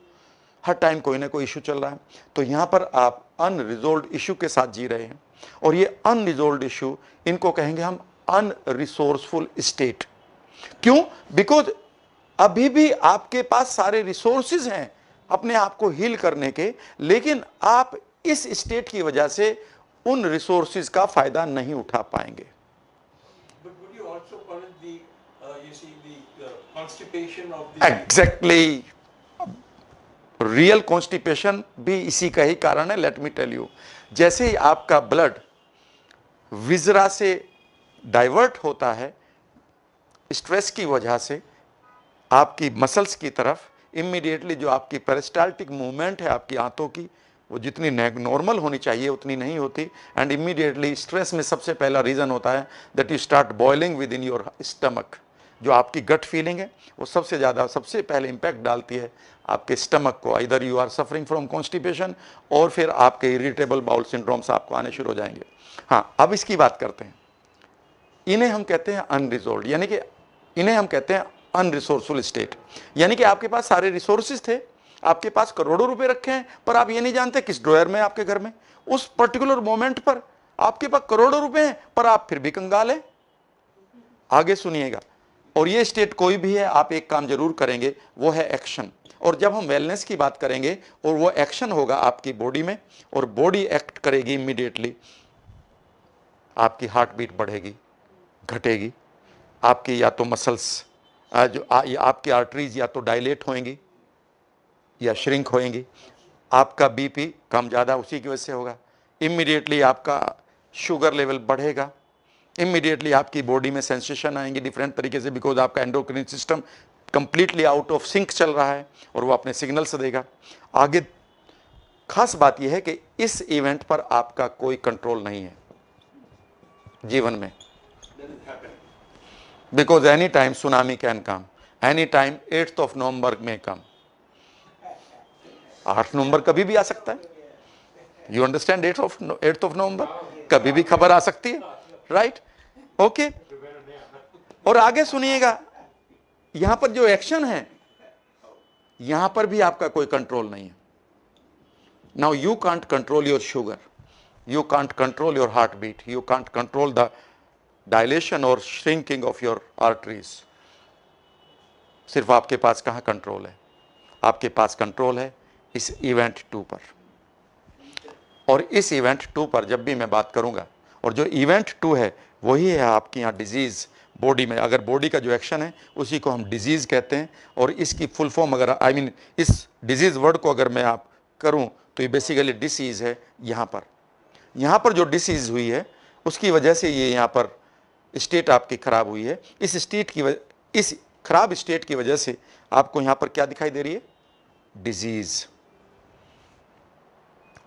हर टाइम कोई ना कोई इशू चल रहा है, तो यहां पर आप अनरिजोल्व्ड इशू के साथ जी रहे हैं। और ये अनरिजोल्व्ड इशू, इनको कहेंगे हम अनरिसोर्सफुल स्टेट। क्यों? बिकॉज अभी भी आपके पास सारे रिसोर्सेज हैं अपने आप को हील करने के, लेकिन आप इस स्टेट की वजह से उन रिसोर्सेज का फायदा नहीं उठा पाएंगे। Constipation of the... Exactly. Real constipation भी इसी का ही कारण है। लेट मी टेल यू, जैसे ही आपका ब्लड विजरा से डाइवर्ट होता है स्ट्रेस की वजह से आपकी मसल्स की तरफ, इमीडिएटली जो आपकी पेरिस्टाल्टिक मूवमेंट है आपकी आंतों की, वो जितनी नॉर्मल होनी चाहिए उतनी नहीं होती। एंड इमीडिएटली स्ट्रेस में सबसे पहला रीज़न होता है that you start boiling with in your stomach. जो आपकी गट फीलिंग है वो सबसे ज़्यादा सबसे पहले इंपैक्ट डालती है आपके स्टमक को। इधर you are suffering from constipation और फिर आपके इरिटेबल बाउल सिंड्रोम्स आपको आने शुरू हो जाएंगे। हाँ, अब इसकी बात करते हैं। इन्हें हम कहते हैं अनरिजोल्व, यानी कि इन्हें हम कहते हैं अनरिसोर्सफुल स्टेट। यानी कि आपके पास सारे रिसोर्सेज थे, आपके पास करोड़ों रुपए रखे हैं, पर आप ये नहीं जानते किस ड्रॉयर में आपके घर में उस पर्टिकुलर मोमेंट पर आपके पास करोड़ों रुपए हैं, पर आप फिर भी कंगाल हैं। आगे सुनिएगा। और ये स्टेट कोई भी है, आप एक काम जरूर करेंगे, वो है एक्शन। और जब हम वेलनेस की बात करेंगे और वो एक्शन होगा आपकी बॉडी में, और बॉडी एक्ट करेगी इमीडिएटली, आपकी हार्ट बीट बढ़ेगी, घटेगी, आपकी या तो मसल्स आपकी आर्टरीज या तो डायलेट होएंगी या श्रिंक होएंगी, आपका बीपी कम ज़्यादा उसी की वजह से होगा, इमीडिएटली आपका शुगर लेवल बढ़ेगा, इमीडिएटली आपकी बॉडी में सेंसेशन आएंगे डिफरेंट तरीके से, बिकॉज आपका endocrine system completely out of sync चल रहा है और वो अपने सिग्नल्स देगा आगे। खास बात यह है कि इस इवेंट पर आपका कोई कंट्रोल नहीं है जीवन में, because any time tsunami can come, any time 8 नवंबर में कम, 8 नवंबर कभी भी आ सकता है। यू अंडरस्टैंड, 8 नवंबर कभी भी खबर आ सकती है, राइट? ओके। और आगे सुनिएगा, यहां पर जो एक्शन है यहां पर भी आपका कोई कंट्रोल नहीं है। Now you can't control your sugar, you can't control your heartbeat, you can't control the dilation or shrinking of your arteries। सिर्फ आपके पास कहाँ कंट्रोल है? आपके पास कंट्रोल है इस इवेंट 2 पर। और इस इवेंट 2 पर जब भी मैं बात करूंगा, और जो इवेंट 2 है वही है आपकी यहाँ डिजीज बॉडी में। अगर बॉडी का जो एक्शन है उसी को हम डिजीज कहते हैं। और इसकी फुल फॉर्म अगर इस डिजीज वर्ड को अगर मैं आप करूं तो ये बेसिकली डिसीज है। यहाँ पर जो डिसीज हुई है उसकी वजह से ये यहाँ पर स्टेट आपकी खराब हुई है। इस खराब स्टेट की वजह से आपको यहाँ पर क्या दिखाई दे रही है? डिजीज।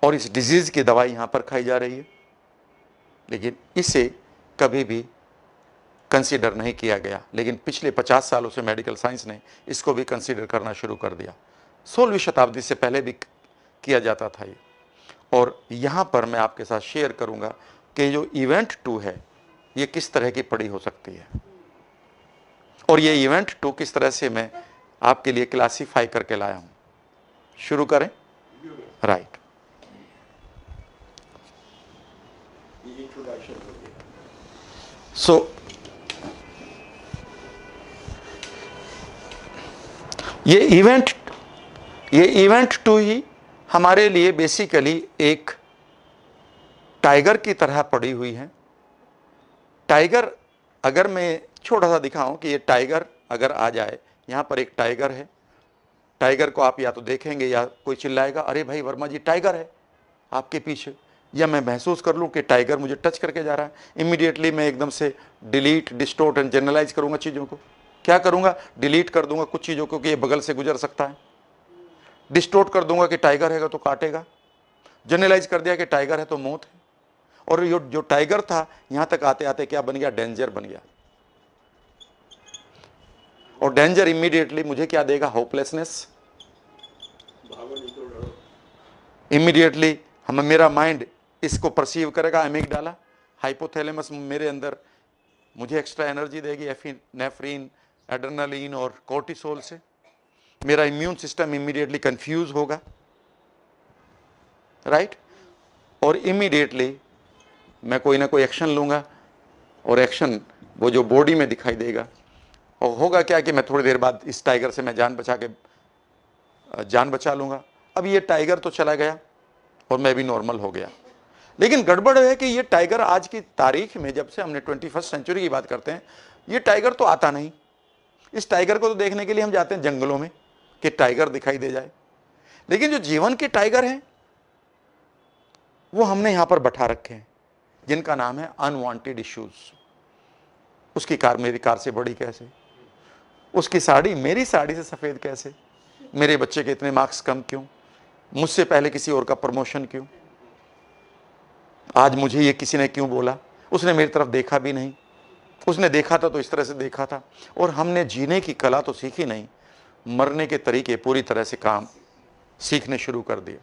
और इस डिजीज की दवाई यहाँ पर खाई जा रही है, लेकिन इसे कभी भी कंसीडर नहीं किया गया। लेकिन पिछले 50 सालों से मेडिकल साइंस ने इसको भी कंसीडर करना शुरू कर दिया। 16वीं शताब्दी से पहले भी किया जाता था ये। और यहाँ पर मैं आपके साथ शेयर करूँगा कि जो इवेंट 2 है ये किस तरह की पड़ी हो सकती है, और ये इवेंट 2 किस तरह से मैं आपके लिए क्लासीफाई करके लाया हूँ। शुरू करें? राइट। सो ये इवेंट 2 ही हमारे लिए बेसिकली एक टाइगर की तरह पड़ी हुई है। टाइगर, अगर मैं छोटा सा दिखाऊं कि ये टाइगर अगर आ जाए, यहाँ पर एक टाइगर है, टाइगर को आप या तो देखेंगे या कोई चिल्लाएगा अरे भाई वर्मा जी टाइगर है आपके पीछे, या मैं महसूस कर लूँ कि टाइगर मुझे टच करके जा रहा है, इमीडिएटली मैं एकदम से डिलीट, डिस्टोर्ट एंड जनरलाइज करूँगा चीज़ों को। क्या करूँगा? डिलीट कर दूंगा कुछ चीज़ों को कि ये बगल से गुजर सकता है, डिस्टोर्ट कर दूंगा कि टाइगर है तो काटेगा, जनरलाइज कर दिया कि टाइगर है तो मौत है। और ये जो टाइगर था यहां तक आते आते क्या बन गया? डेंजर बन गया। और डेंजर इमीडिएटली मुझे क्या देगा? होपलेसनेस। इमीडिएटली मेरा माइंड इसको परसीव करेगा, एमिगडाला, हाइपोथैलेमस मेरे अंदर मुझे एक्स्ट्रा एनर्जी देगी नेफ्रीन, एड्रेनालिन और कोर्टिसोल से। मेरा इम्यून सिस्टम इमीडिएटली कंफ्यूज होगा, राइट? और इमीडिएटली मैं कोई ना कोई एक्शन लूँगा, और एक्शन वो जो बॉडी में दिखाई देगा। और होगा क्या कि मैं थोड़ी देर बाद इस टाइगर से मैं जान बचा लूँगा। अब ये टाइगर तो चला गया और मैं भी नॉर्मल हो गया। लेकिन गड़बड़ है कि ये टाइगर आज की तारीख में, जब से हमने 21st सेंचुरी की बात करते हैं, ये टाइगर तो आता नहीं। इस टाइगर को तो देखने के लिए हम जाते हैं जंगलों में कि टाइगर दिखाई दे जाए। लेकिन जो जीवन के टाइगर हैं वो हमने यहां पर बैठा रखे हैं, जिनका नाम है अनवांटेड इश्यूज। उसकी कार मेरी कार से बड़ी कैसे, उसकी साड़ी मेरी साड़ी से सफेद कैसे, मेरे बच्चे के इतने मार्क्स कम क्यों, मुझसे पहले किसी और का प्रमोशन क्यों, आज मुझे ये किसी ने क्यों बोला, उसने मेरी तरफ देखा भी नहीं, उसने देखा था तो इस तरह से देखा था। और हमने जीने की कला तो सीखी नहीं, मरने के तरीके पूरी तरह से काम सीखने शुरू कर दिए।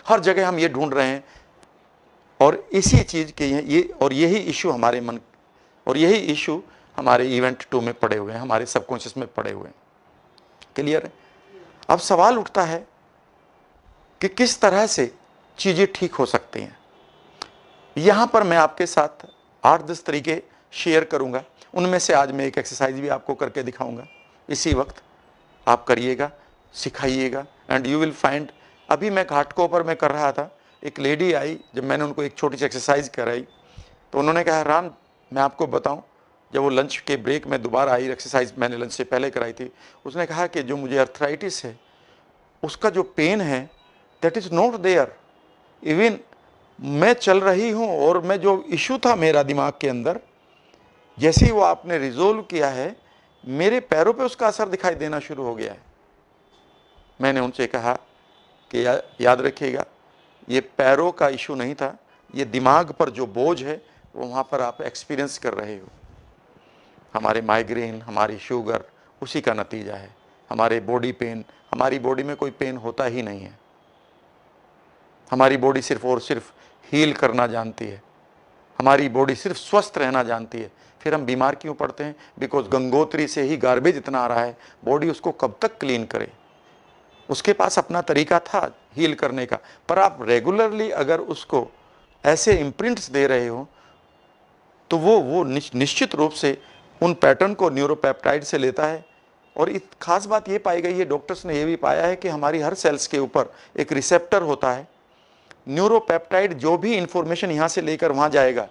हर जगह हम ये ढूंढ रहे हैं, और इसी चीज के ये और यही इशू हमारे मन, और यही इशू हमारे इवेंट 2 में पड़े हुए हैं, हमारे सबकॉन्शियस में पड़े हुए हैं। क्लियर है? अब सवाल उठता है कि किस तरह से चीजें ठीक हो सकती हैं। यहां पर मैं आपके साथ 8-10 तरीके शेयर करूंगा, उनमें से आज मैं एक एक्सरसाइज भी आपको करके दिखाऊंगा। इसी वक्त आप करिएगा, सिखाइएगा, एंड यू विल फाइंड। अभी मैं घाटकोपर में कर रहा था, एक लेडी आई, जब मैंने उनको एक छोटी सी एक्सरसाइज कराई तो उन्होंने कहा, राम मैं आपको बताऊं, जब वो लंच के ब्रेक में दोबारा आई, एक्सरसाइज मैंने लंच से पहले कराई थी, उसने कहा कि जो मुझे अर्थराइटिस है उसका जो पेन है that is not there, even मैं चल रही हूं और मैं जो इशू था मेरा दिमाग के अंदर, जैसे ही वो आपने रिजोल्व किया है मेरे पैरों पे उसका असर दिखाई देना शुरू हो गया है। मैंने उनसे कहा कि याद रखिएगा, ये पैरों का इशू नहीं था, ये दिमाग पर जो बोझ है वो वहाँ पर आप एक्सपीरियंस कर रहे हो। हमारे माइग्रेन, हमारी शुगर उसी का नतीजा है। हमारे बॉडी पेन, हमारी बॉडी में कोई पेन होता ही नहीं है। हमारी बॉडी सिर्फ और सिर्फ हील करना जानती है, हमारी बॉडी सिर्फ स्वस्थ रहना जानती है। फिर हम बीमार क्यों पड़ते हैं? बिकॉज गंगोत्री से ही गार्बेज इतना आ रहा है, बॉडी उसको कब तक क्लीन करे? उसके पास अपना तरीका था हील करने का, पर आप रेगुलरली अगर उसको ऐसे इम्प्रिंट्स दे रहे हो तो वो निश्चित रूप से उन पैटर्न को न्यूरोपेप्टाइड से लेता है। और एक खास बात ये पाई गई है, डॉक्टर्स ने ये भी पाया है कि हमारी हर सेल्स के ऊपर एक रिसेप्टर होता है। न्यूरोपेप्टाइड जो भी इंफॉर्मेशन यहाँ से लेकर वहाँ जाएगा,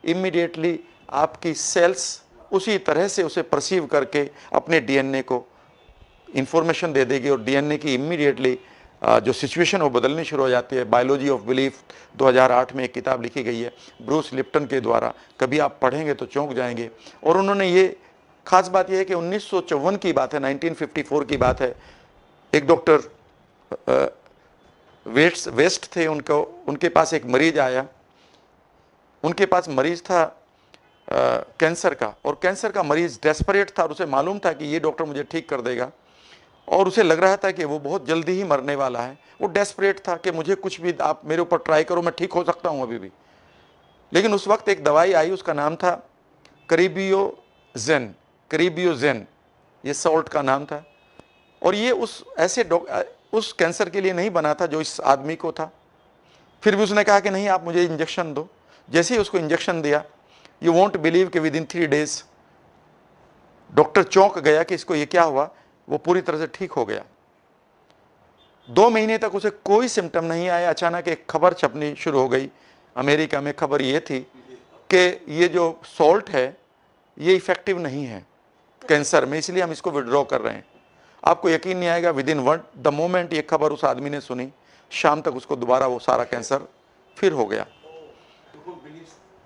इमीडिएटली आपकी सेल्स उसी तरह से उसे परसीव करके अपने डीएनए को इंफॉर्मेशन दे देगी, और डीएनए की इमीडिएटली जो सिचुएशन वो बदलनी शुरू हो जाती है। बायोलॉजी ऑफ बिलीफ 2008 में एक किताब लिखी गई है ब्रूस लिप्टन के द्वारा, कभी आप पढ़ेंगे तो चौंक जाएंगे। और उन्होंने ये खास बात यह है कि 1954 की बात है, 1954 की बात है, एक डॉक्टर वेस्ट थे, उनके पास एक मरीज आया। उनके पास मरीज था कैंसर का, और कैंसर का मरीज डेस्परेट था, और उसे मालूम था कि ये डॉक्टर मुझे ठीक कर देगा, और उसे लग रहा था कि वो बहुत जल्दी ही मरने वाला है। वो डेस्परेट था कि मुझे कुछ भी आप मेरे ऊपर ट्राई करो, मैं ठीक हो सकता हूँ अभी भी। लेकिन उस वक्त एक दवाई आई, उसका नाम था करीबियोजेन, करीबियोजेन, ये सॉल्ट का नाम था। और ये उस कैंसर के लिए नहीं बना था जो इस आदमी को था। फिर भी उसने कहा कि नहीं, आप मुझे इंजेक्शन दो। जैसे ही उसको इंजेक्शन दिया, यू वोंट बिलीव कि विद इन 3 डेज डॉक्टर चौंक गया कि इसको ये क्या हुआ। वो पूरी तरह से ठीक हो गया। 2 महीने तक उसे कोई सिम्टम नहीं आया। अचानक एक खबर छपनी शुरू हो गई अमेरिका में। खबर ये थी कि ये जो सॉल्ट है ये इफेक्टिव नहीं है कैंसर में, इसलिए हम इसको विड्रॉ कर रहे हैं। आपको यकीन नहीं आएगा, विद इन द मोमेंट ये खबर उस आदमी ने सुनी, शाम तक उसको दोबारा वो सारा कैंसर फिर हो गया।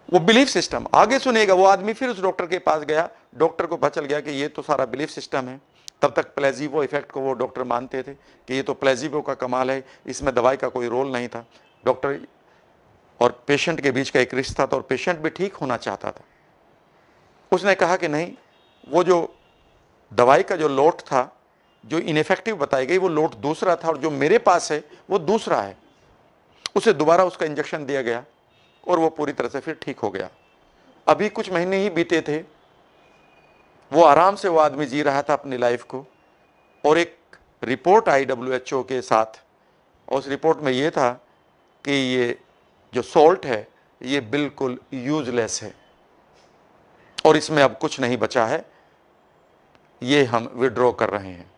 वो बिलीफ सिस्टम, आगे सुनेगा, वो आदमी फिर उस डॉक्टर के पास गया, डॉक्टर को पता चल गया कि ये तो सारा बिलीफ सिस्टम है। तब तक प्लेजिबो इफेक्ट को वो डॉक्टर मानते थे कि ये तो प्लेजिबो का कमाल है, इसमें दवाई का कोई रोल नहीं था। डॉक्टर और पेशेंट के बीच का एक रिश्ता था, और पेशेंट भी ठीक होना चाहता था। उसने कहा कि नहीं, वो जो दवाई का जो लोट था, जो इनइफेक्टिव बताई गई, वो लोट दूसरा था, और जो मेरे पास है वो दूसरा है। उसे दोबारा उसका इंजेक्शन दिया गया और वो पूरी तरह से फिर ठीक हो गया। अभी कुछ महीने ही बीते थे, वो आराम से वो आदमी जी रहा था अपनी लाइफ को, और एक रिपोर्ट आई WHO के साथ, और उस रिपोर्ट में ये था कि ये जो सॉल्ट है ये बिल्कुल यूजलेस है, और इसमें अब कुछ नहीं बचा है, ये हम विड्रॉ कर रहे हैं,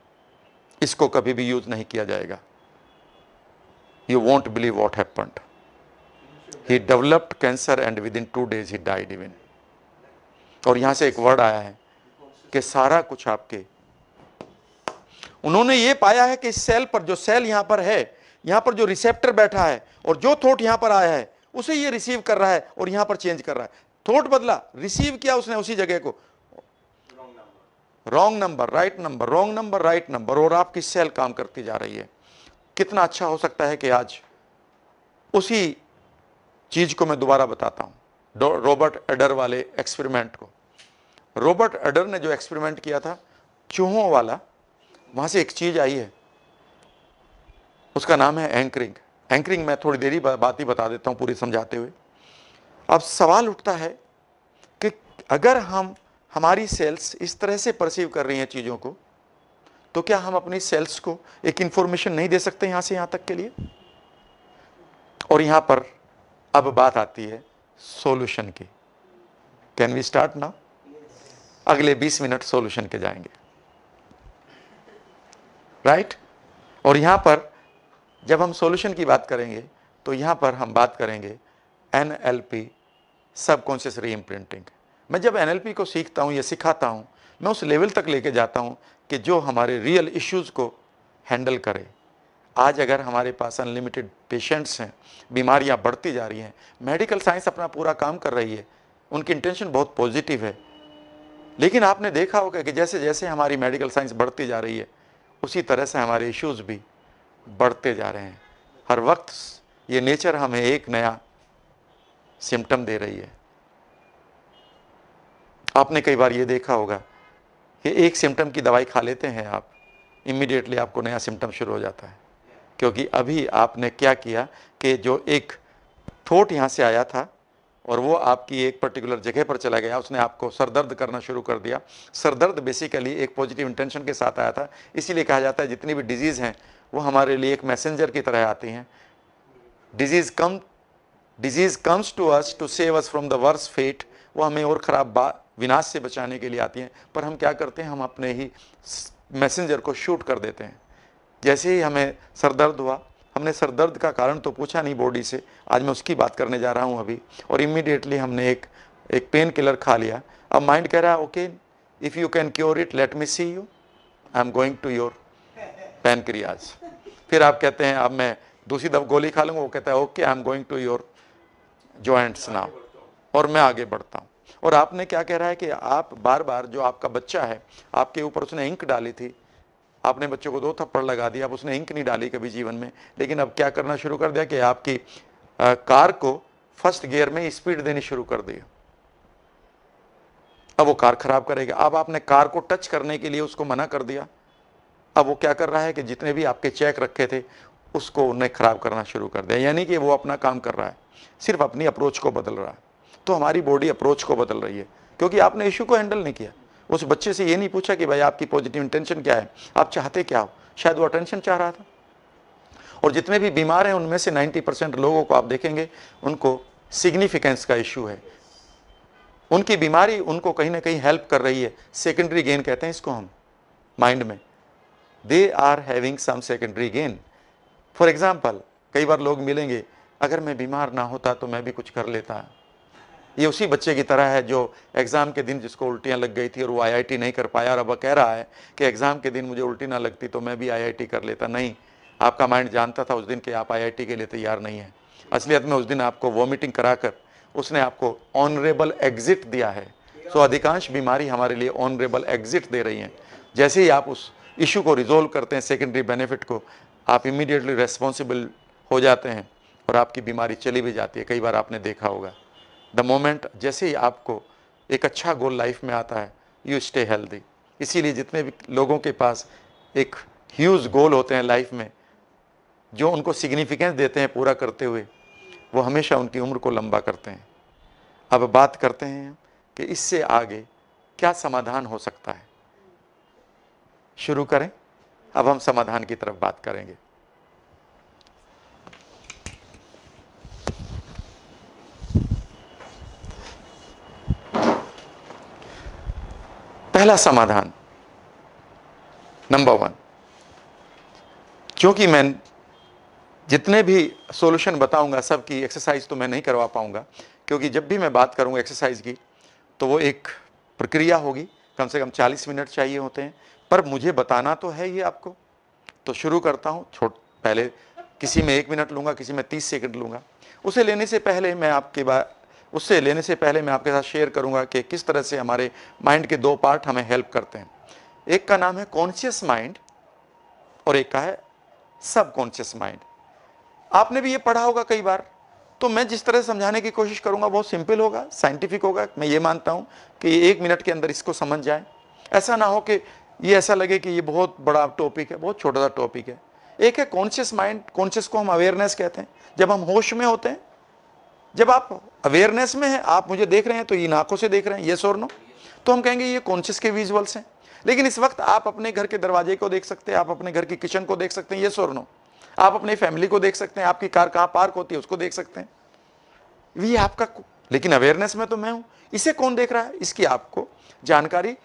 इसको कभी भी यूज नहीं किया जाएगा। You won't believe what happened, he developed cancer and with in 2 days he died even. और यहां से एक वर्ड आया है कि सारा कुछ आपके, उन्होंने ये पाया है कि इस सेल पर, जो सेल यहां पर है, यहां पर जो रिसेप्टर बैठा है और जो थॉट यहां पर आया है उसे ये रिसीव कर रहा है और यहां पर चेंज कर रहा है। थॉट बदला, रिसीव किया उसने उसी जगह को, wrong number right number, wrong number right number, और आपकी सेल काम करती जा रही है। कितना अच्छा हो सकता है कि आज उसी चीज को मैं दोबारा बताता हूं, रॉबर्ट एडर वाले एक्सपेरिमेंट को। रॉबर्ट एडर ने जो एक्सपेरिमेंट किया था चूहों वाला, वहां से एक चीज आई है, उसका नाम है एंकरिंग। एंकरिंग मैं थोड़ी देरी बात ही बता देता हूं पूरी समझाते हुए। अब सवाल उठता है कि अगर हमारी सेल्स इस तरह से परसीव कर रही हैं चीजों को, तो क्या हम अपनी सेल्स को एक इंफॉर्मेशन नहीं दे सकते यहां से यहां तक के लिए? और यहां पर अब बात आती है सॉल्यूशन की। Can we start now? अगले 20 मिनट सॉल्यूशन के जाएंगे, राइट? और यहां पर जब हम सॉल्यूशन की बात करेंगे तो यहां पर हम बात करेंगे NLP, सबकॉन्शियस रीइम्प्रिंटिंग। मैं जब NLP को सीखता हूं या सिखाता हूं, मैं उस लेवल तक लेके जाता हूं कि जो हमारे रियल इश्यूज को हैंडल करे। आज अगर हमारे पास अनलिमिटेड पेशेंट्स हैं, बीमारियां बढ़ती जा रही हैं, मेडिकल साइंस अपना पूरा काम कर रही है, उनकी इंटेंशन बहुत पॉजिटिव है, लेकिन आपने देखा होगा कि जैसे जैसे हमारी मेडिकल साइंस बढ़ती जा रही है उसी तरह से हमारे इश्यूज भी बढ़ते जा रहे हैं। हर वक्त ये नेचर हमें एक नया सिम्टम दे रही है। आपने कई बार ये देखा होगा कि एक सिम्टम की दवाई खा लेते हैं आप, इमीडिएटली आपको नया सिम्टम शुरू हो जाता है, क्योंकि अभी आपने क्या किया कि जो एक थॉट यहाँ से आया था और वो आपकी एक पर्टिकुलर जगह पर चला गया, उसने आपको सरदर्द करना शुरू कर दिया। सरदर्द बेसिकली एक पॉजिटिव इंटेंशन के साथ आया था, इसीलिए कहा जाता है जितनी भी डिजीज़ हैं वो हमारे लिए एक मैसेंजर की तरह आती हैं। Disease comes to us to save us from the worse fate, वो हमें और ख़राब विनाश से बचाने के लिए आती हैं, पर हम क्या करते हैं, हम अपने ही मैसेंजर को शूट कर देते हैं। जैसे ही हमें सरदर्द हुआ, हमने सरदर्द का कारण तो पूछा नहीं बॉडी से, आज मैं उसकी बात करने जा रहा हूँ अभी, और इमीडिएटली हमने एक पेन किलर खा लिया। अब माइंड कह रहा है okay, if you can cure it let me see you, I am going to your pancreas. फिर आप कहते हैं अब मैं दूसरी दफ़ा गोली खा लूँगा, वो कहता है okay I am going to your joints now, और मैं आगे बढ़ता हूँ। और आपने क्या कह रहा है कि आप बार बार, जो आपका बच्चा है आपके ऊपर उसने इंक डाली थी, आपने बच्चों को 2 थप्पड़ लगा दिया, अब उसने इंक नहीं डाली कभी जीवन में, लेकिन अब क्या करना शुरू कर दिया कि आपकी कार को फर्स्ट गियर में स्पीड देनी शुरू कर दी। अब वो कार खराब करेगा। अब आपने कार को टच करने के लिए उसको मना कर दिया, अब वो क्या कर रहा है कि जितने भी आपके चेक रखे थे उसको उन्हें खराब करना शुरू कर दिया। यानी कि वो अपना काम कर रहा है, सिर्फ अपनी अप्रोच को बदल रहा है। तो हमारी बॉडी अप्रोच को बदल रही है, क्योंकि आपने इशू को हैंडल नहीं किया। उस बच्चे से ये नहीं पूछा कि भाई आपकी पॉजिटिव इंटेंशन क्या है, आप चाहते क्या हो। शायद वो अटेंशन चाह रहा था। और जितने भी बीमार हैं उनमें से 90% लोगों को आप देखेंगे उनको सिग्निफिकेंस का इशू है, उनकी बीमारी उनको कहीं ना कहीं हेल्प कर रही है। सेकेंडरी गेन कहते हैं इसको हम माइंड में, they are having some secondary gain. For example, कई बार लोग मिलेंगे, अगर मैं बीमार ना होता तो मैं भी कुछ कर लेता। ये उसी बच्चे की तरह है जो एग्ज़ाम के दिन जिसको उल्टियाँ लग गई थी और वो IIT नहीं कर पाया, और अब कह रहा है कि एग्ज़ाम के दिन मुझे उल्टी ना लगती तो मैं भी IIT कर लेता। नहीं, आपका माइंड जानता था उस दिन कि आप IIT के लिए तैयार नहीं हैं। असलियत में उस दिन आपको वॉमिटिंग कराकर उसने आपको ऑनरेबल एग्जिट दिया है। सो अधिकांश बीमारी हमारे लिए ऑनरेबल एग्जिट दे रही हैं। जैसे ही आप उस इशू को रिजोल्व करते हैं, सेकेंडरी बेनिफिट को, आप इमीडिएटली रेस्पॉन्सिबल हो जाते हैं और आपकी बीमारी चली भी जाती है। कई बार आपने देखा होगा, द मोमेंट जैसे ही आपको एक अच्छा गोल लाइफ में आता है, यू स्टे हेल्दी। इसीलिए जितने भी लोगों के पास एक ह्यूज गोल होते हैं लाइफ में, जो उनको सिग्निफिकेंस देते हैं पूरा करते हुए, वो हमेशा उनकी उम्र को लंबा करते हैं। अब बात करते हैं कि इससे आगे क्या समाधान हो सकता है। शुरू करें, अब हम समाधान की तरफ बात करेंगे। पहला समाधान, नंबर 1, क्योंकि मैं जितने भी सॉल्यूशन बताऊंगा सबकी एक्सरसाइज तो मैं नहीं करवा पाऊंगा, क्योंकि जब भी मैं बात करूंगा एक्सरसाइज की तो वो एक प्रक्रिया होगी, कम से कम 40 मिनट चाहिए होते हैं, पर मुझे बताना तो है ये आपको। तो शुरू करता हूँ, पहले किसी में 1 मिनट लूंगा, किसी में 30 सेकंड लूंगा। उसे लेने से पहले मैं आपके साथ शेयर करूंगा कि किस तरह से हमारे माइंड के 2 पार्ट हमें हेल्प करते हैं। एक का नाम है कॉन्शियस माइंड और एक का है सबकॉन्शियस माइंड। आपने भी ये पढ़ा होगा कई बार। तो मैं जिस तरह से समझाने की कोशिश करूंगा बहुत सिंपल होगा, साइंटिफिक होगा। मैं ये मानता हूं कि 1 मिनट के अंदर इसको समझ जाए। ऐसा ना हो कि ये ऐसा लगे कि ये बहुत बड़ा टॉपिक है, बहुत छोटा सा टॉपिक है। एक है कॉन्शियस माइंड, कॉन्शियस को हम अवेयरनेस कहते हैं। जब हम होश में होते हैं, जब आप अवेयरनेस में हैं, आप मुझे देख रहे हैं तो इन आंखों से देख रहे हैं, यस और नो, तो हम कहेंगे ये कॉन्शियस के विजुअल्स हैं। लेकिन इस वक्त आप अपने घर के दरवाजे को देख सकते हैं, आप अपने घर की किचन को देख सकते हैं, यस और नो। आप अपनी फैमिली को देख सकते हैं, आपकी कार कहां पार्क होती है उसको देख सकते हैं, ये आपका। लेकिन अवेयरनेस में तो मैं हूं। इसे कौन देख रहा है? इसकी आपको जानकारी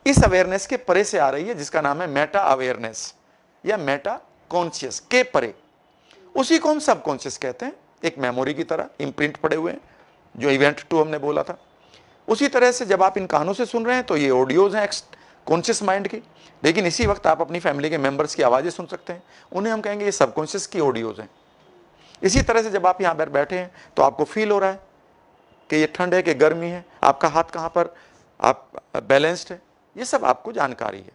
इस अवेयरनेस के परे से आ रही है, जिसका नाम है मेटा अवेयरनेस या मेटा कॉन्शियस के परे। उसी को हम सबकॉन्शियस कहते हैं। एक मेमोरी की तरह इम्प्रिंट पड़े हुए हैं, जो इवेंट 2 हमने बोला था। उसी तरह से जब आप इन कानों से सुन रहे हैं तो ये ऑडियोज हैं कॉन्शियस माइंड की। लेकिन इसी वक्त आप अपनी फैमिली के मेंबर्स की आवाजें सुन सकते हैं, उन्हें हम कहेंगे ये सबकॉन्शियस की ऑडियोज हैं। इसी तरह से जब आप यहां पर बैठे हैं तो आपको फील हो रहा है कि ये ठंड है कि गर्मी है, आपका हाथ कहां पर, आप बैलेंस्ड है, ये सब आपको जानकारी है।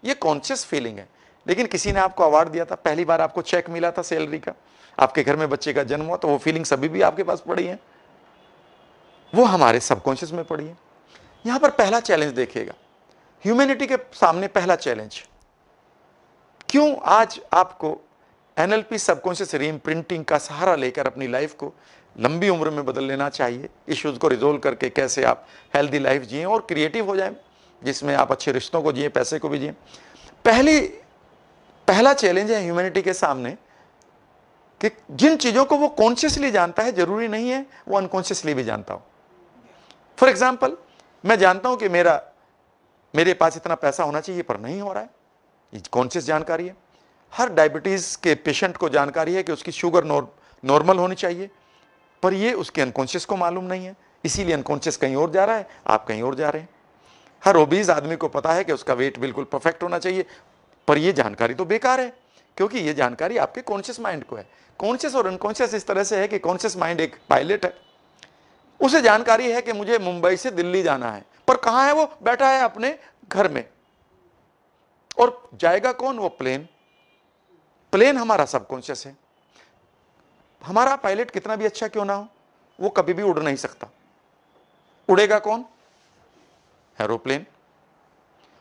ये कॉन्शियस फीलिंग है। लेकिन किसी ने आपको अवार्ड दिया था, पहली बार आपको चेक मिला था सैलरी का, आपके घर में बच्चे का जन्म हुआ, तो वो फीलिंग सभी भी आपके पास पड़ी है, वो हमारे सबकॉन्शियस में पड़ी है। यहां पर पहला चैलेंज देखिएगा, ह्यूमैनिटी के सामने पहला चैलेंज। क्यों आज आपको एनएलपी सबकॉन्शियस रीइम्प्रिंटिंग का सहारा लेकर अपनी लाइफ को लंबी उम्र में बदल लेना चाहिए, इश्यूज को रिजोल्व करके कैसे आप हेल्दी लाइफ जिए और क्रिएटिव हो जाए, जिसमें आप अच्छे रिश्तों को जिए, पैसे को भी जिए। पहला चैलेंज है ह्यूमैनिटी के सामने कि जिन चीजों को वो कॉन्शियसली जानता है, जरूरी नहीं है वो अनकॉन्शियसली भी जानता हो। फॉर एग्जाम्पल, मैं जानता हूं कि मेरे पास इतना पैसा होना चाहिए पर नहीं हो रहा है, ये कॉन्शियस जानकारी है। हर डायबिटीज के पेशेंट को जानकारी है कि उसकी शुगर नॉर्मल होनी चाहिए, पर ये उसके अनकॉन्शियस को मालूम नहीं है, इसीलिए अनकॉन्शियस कहीं और जा रहा है, आप कहीं और जा रहे हैं। हर ओबीज आदमी को पता है कि उसका वेट बिल्कुल परफेक्ट होना चाहिए, पर यह जानकारी तो बेकार है, क्योंकि यह जानकारी आपके कॉन्शियस माइंड को है। कॉन्शियस और अनकॉन्शियस इस तरह से है कि कॉन्शियस माइंड एक पायलट है, उसे जानकारी है कि मुझे मुंबई से दिल्ली जाना है, पर कहां है वो? बैठा है अपने घर में। और जाएगा कौन? वो प्लेन हमारा सबकॉन्शियस है। हमारा पायलट कितना भी अच्छा क्यों ना हो, वो कभी भी उड़ नहीं सकता। उड़ेगा कौन? एरोप्लेन।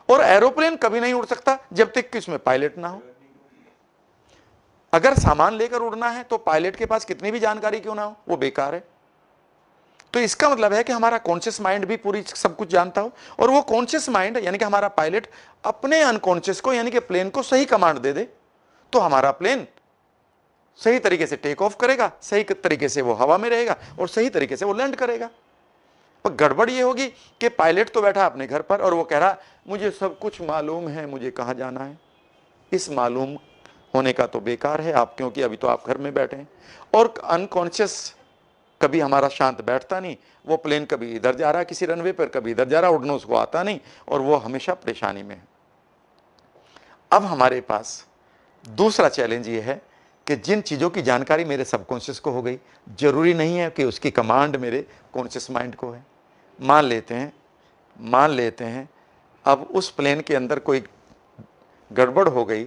और एरोप्लेन कभी नहीं उड़ सकता जब तक कि उसमें पायलट ना हो। अगर सामान लेकर उड़ना है तो पायलट के पास कितनी भी जानकारी क्यों ना हो, वो बेकार है। तो इसका मतलब है कि हमारा कॉन्शियस माइंड भी पूरी सब कुछ जानता हो, और वो कॉन्शियस माइंड यानी कि हमारा पायलट अपने अनकॉन्शियस को यानी कि प्लेन को सही कमांड दे दे, तो हमारा प्लेन सही तरीके से टेक ऑफ करेगा, सही तरीके से वो हवा में रहेगा और सही तरीके से वो लैंड करेगा। पर गड़बड़ ये होगी कि पायलट तो बैठा अपने घर पर और वो कह रहा मुझे सब कुछ मालूम है, मुझे कहां जाना है। इस मालूम होने का तो बेकार है आप, क्योंकि अभी तो आप घर में बैठे हैं। और अनकॉन्शियस कभी हमारा शांत बैठता नहीं, वो प्लेन कभी इधर जा रहा है किसी रनवे पर, कभी इधर जा रहा, उड़ना उसको आता नहीं, और वो हमेशा परेशानी में है। अब हमारे पास दूसरा चैलेंज ये है कि जिन चीज़ों की जानकारी मेरे सबकॉन्शियस को हो गई, जरूरी नहीं है कि उसकी कमांड मेरे कॉन्शियस माइंड को है। मान लेते हैं अब उस प्लेन के अंदर कोई गड़बड़ हो गई,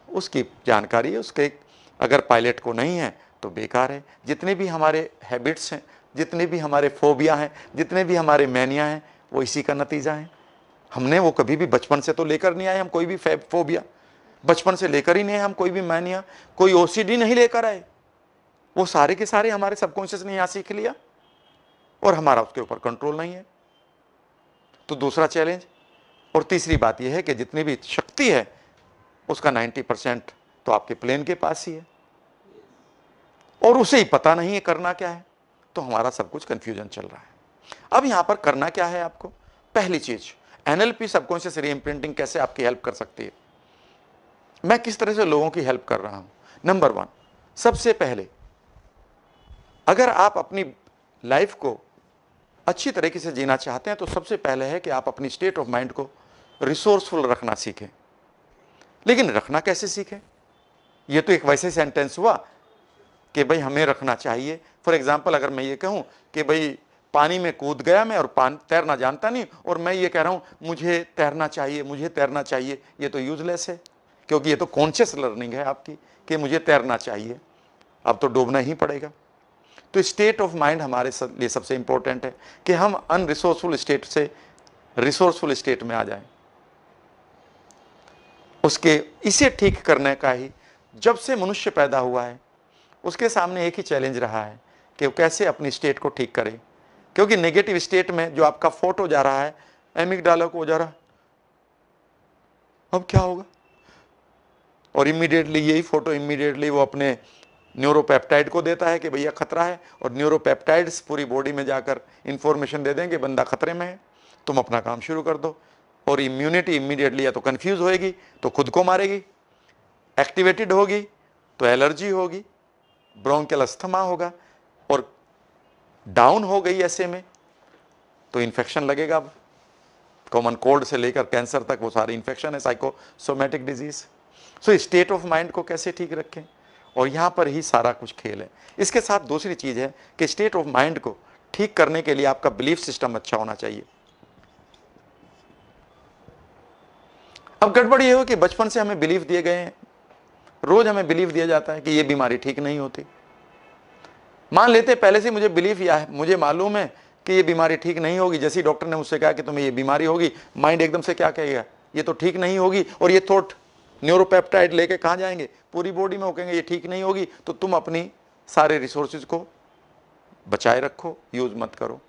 उसकी जानकारी उसके अगर पायलट को नहीं है तो बेकार है। जितने भी हमारे हैबिट्स हैं, जितने भी हमारे फोबिया हैं, जितने भी हमारे मैनिया हैं, वो इसी का नतीजा है। हमने वो कभी भी बचपन से तो लेकर नहीं आए, हम कोई भी फोबिया बचपन से लेकर ही नहीं है, हम कोई भी मैनिया, कोई ओसीडी नहीं लेकर आए। वो सारे के सारे हमारे सबकॉन्शियस ने यहां सीख लिया और हमारा उसके ऊपर कंट्रोल नहीं है। तो दूसरा चैलेंज। और तीसरी बात यह है कि जितनी भी शक्ति है उसका 90% तो आपके प्लेन के पास ही है, और उसे ही पता नहीं है करना क्या है, तो हमारा सब कुछ कंफ्यूजन चल रहा है। अब यहां पर करना क्या है आपको? पहली चीज, एनएलपी सबकॉन्शियस रीइम्प्रिंटिंग कैसे आपकी हेल्प कर सकती है, मैं किस तरह से लोगों की हेल्प कर रहा हूं। नंबर 1, सबसे पहले अगर आप अपनी लाइफ को अच्छी तरीके से जीना चाहते हैं तो सबसे पहले है कि आप अपनी स्टेट ऑफ माइंड को रिसोर्सफुल रखना सीखें। लेकिन रखना कैसे सीखें? ये तो एक वैसे सेंटेंस हुआ कि भाई हमें रखना चाहिए। फॉर एग्जाम्पल अगर मैं ये कहूं कि भाई पानी में कूद गया मैं और तैरना जानता नहीं, और मैं ये कह रहा हूं मुझे तैरना चाहिए, मुझे तैरना चाहिए, ये तो यूजलेस है, क्योंकि ये तो कॉन्शियस लर्निंग है आपकी कि मुझे तैरना चाहिए, अब तो डूबना ही पड़ेगा। तो स्टेट ऑफ माइंड हमारे लिए सबसे इंपॉर्टेंट है कि हम अनरिसोर्सफुल स्टेट से रिसोर्सफुल स्टेट में आ जाएं। उसके इसे ठीक करने का ही जब से मनुष्य पैदा हुआ है उसके सामने एक ही चैलेंज रहा है कि वो कैसे अपनी स्टेट को ठीक करे। क्योंकि नेगेटिव स्टेट में जो आपका फोटो जा रहा है, एमिगडाला को जा रहा है, अब क्या होगा, और इमीडिएटली यही फोटो इमीडिएटली वो अपने न्यूरोपेप्टाइड को देता है कि भैया खतरा है, और न्यूरोपेप्टाइड्स पूरी बॉडी में जाकर इंफॉर्मेशन दे देंगे बंदा खतरे में है, तुम अपना काम शुरू कर दो। और इम्यूनिटी इमीडिएटली या तो कंफ्यूज होएगी तो खुद को मारेगी, एक्टिवेटेड होगी तो एलर्जी होगी, ब्रोंकियल अस्थमा होगा, और डाउन हो गई ऐसे में तो इन्फेक्शन लगेगा। अब कॉमन कोल्ड से लेकर कैंसर तक वो सारी इन्फेक्शन है, psychosomatic disease. So state of mind को कैसे ठीक रखें, और यहां पर ही सारा कुछ खेल है। इसके साथ दूसरी चीज है कि स्टेट ऑफ माइंड को ठीक करने के लिए आपका बिलीफ सिस्टम अच्छा होना चाहिए। अब गड़बड़ ये हो कि बचपन से हमें बिलीफ दिए गए हैं, रोज हमें बिलीफ दिया जाता है कि ये बीमारी ठीक नहीं होती। मान लेते पहले से मुझे बिलीफ या है, मुझे मालूम है कि ये बीमारी ठीक नहीं होगी, जैसे ही डॉक्टर ने मुझसे कहा कि तुम्हें ये बीमारी होगी, माइंड एकदम से क्या कहेगा, ये तो ठीक नहीं होगी, और ये थॉट न्यूरोपेप्टाइड लेके कहाँ जाएंगे, पूरी बॉडी में, वो कहेंगे ये ठीक नहीं होगी, तो तुम अपनी सारे रिसोर्सेज को बचाए रखो, यूज मत करो।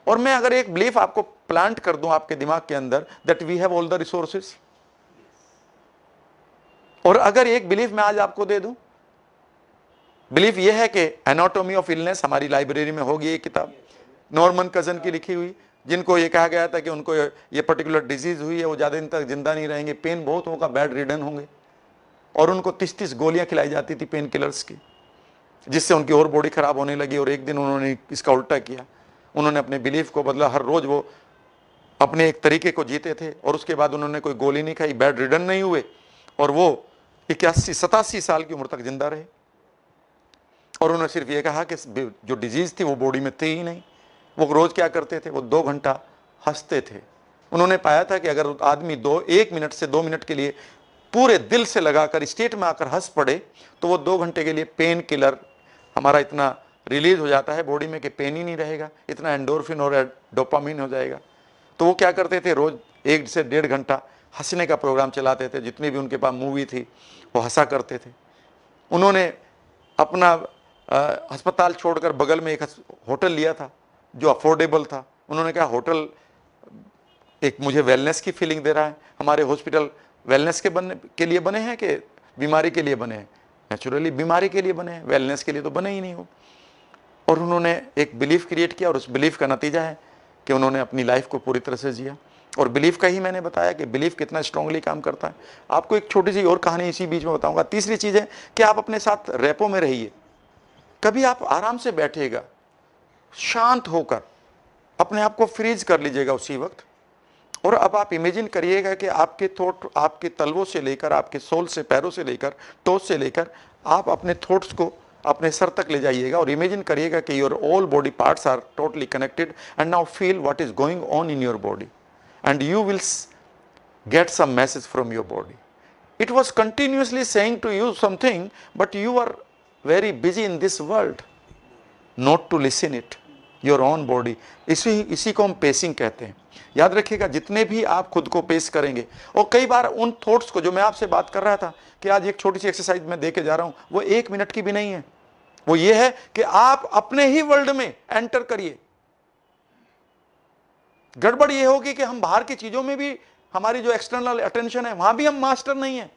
और मैं अगर एक बिलीफ आपको प्लांट कर दूं आपके दिमाग के अंदर that we have all the resources, और अगर एक बिलीफ मैं आज आपको दे दूं, बिलीफ यह है कि एनाटॉमी ऑफ इलनेस हमारी लाइब्रेरी में होगी, एक किताब नॉर्मन कजन की लिखी हुई, जिनको ये कहा गया था कि उनको ये पर्टिकुलर डिजीज हुई है, वो ज्यादा दिन तक जिंदा नहीं रहेंगे, पेन बहुत होगा, बेड रिडन होंगे, और उनको 30-30 गोलियां खिलाई जाती थी पेन किलर्स की, जिससे उनकी और बॉडी खराब होने लगी। और एक दिन उन्होंने इसका उल्टा किया, उन्होंने अपने बिलीफ को बदला, हर रोज वो अपने एक तरीके को जीते थे, और उसके बाद उन्होंने कोई गोली नहीं खाई, बेड रिडन नहीं हुए, और वो 81-87 साल की उम्र तक जिंदा रहे। और उन्होंने सिर्फ ये कहा कि जो डिजीज थी वो बॉडी में थी ही नहीं। वो रोज क्या करते थे, वो 2 घंटा हंसते थे। उन्होंने पाया था कि अगर आदमी 1 मिनट से 2 मिनट के लिए पूरे दिल से लगाकर स्टेट में आकर हंस पड़े, तो वो 2 घंटे के लिए पेन किलर हमारा इतना रिलीज हो जाता है बॉडी में कि पेन ही नहीं रहेगा, इतना एंडोर्फिन और डोपामिन हो जाएगा। तो वो क्या करते थे, रोज 1 से 1.5 घंटा हंसने का प्रोग्राम चलाते थे, जितनी भी उनके पास मूवी थी वो हंसा करते थे। उन्होंने अपना अस्पताल छोड़कर बगल में एक होटल लिया था जो अफोर्डेबल था। उन्होंने कहा होटल एक मुझे वेलनेस की फीलिंग दे रहा है, हमारे हॉस्पिटल वेलनेस के लिए बने हैं कि बीमारी के लिए बने हैं? नेचुरली बीमारी के लिए बने हैं, वेलनेस के लिए तो बने ही नहीं हो। और उन्होंने एक बिलीफ क्रिएट किया, और उस बिलीफ का नतीजा है कि उन्होंने अपनी लाइफ को पूरी तरह से जिया। और बिलीफ का ही मैंने बताया कि बिलीफ कितना स्ट्रांगली काम करता है। आपको एक छोटी सी और कहानी इसी बीच में बताऊंगा। तीसरी चीज है कि आप अपने साथ रेपो में रहिए। कभी आप आराम से बैठेगा, शांत होकर अपने आप को फ्रीज कर लीजिएगा उसी वक्त, और अब आप इमेजिन करिएगा कि आपके थॉट आपके तलवों से लेकर, आपके सोल से, पैरों से लेकर, टोस से लेकर, आप अपने थॉट्स को अपने सर तक ले जाइएगा, और इमेजिन करिएगा कि your all body parts are totally connected, and now feel what is going on in your body, and you will get some message from your body. It was continuously saying to you something, but you are very busy in this world not to listen it, your own body. इसी को हम pacing कहते हैं। याद रखिएगा, जितने भी आप खुद को पेस करेंगे, और कई बार उन थॉट्स को, जो मैं आपसे बात कर रहा था कि आज एक छोटी सी एक्सरसाइज मैं दे के जा रहा हूं, वो 1 मिनट की भी नहीं है। वो ये है कि आप अपने ही वर्ल्ड में एंटर करिए। गड़बड़ ये होगी कि हम बाहर की चीजों में भी, हमारी जो एक्सटर्नल अटेंशन है, वहां भी हम मास्टर नहीं है,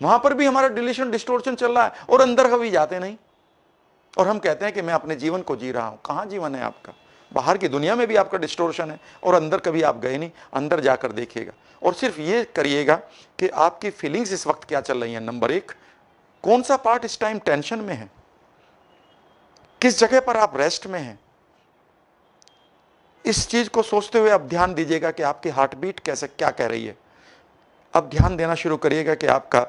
वहां पर भी हमारा डिलीशन डिस्टोर्शन चल रहा है, और अंदर कभी जाते नहीं, और हम कहते हैं कि मैं अपने जीवन को जी रहा हूं। कहां जीवन है आपका? बाहर की दुनिया में भी आपका डिस्टोर्शन है, और अंदर कभी आप गए नहीं। अंदर जाकर देखिएगा, और सिर्फ ये करिएगा कि आपकी फीलिंग्स इस वक्त क्या चल रही हैं। नंबर 1, कौन सा पार्ट इस टाइम टेंशन में है, किस जगह पर आप रेस्ट में हैं। इस चीज को सोचते हुए आप ध्यान दीजिएगा कि आपकी हार्ट बीट कैसे क्या कह रही है। अब ध्यान देना शुरू करिएगा कि आपका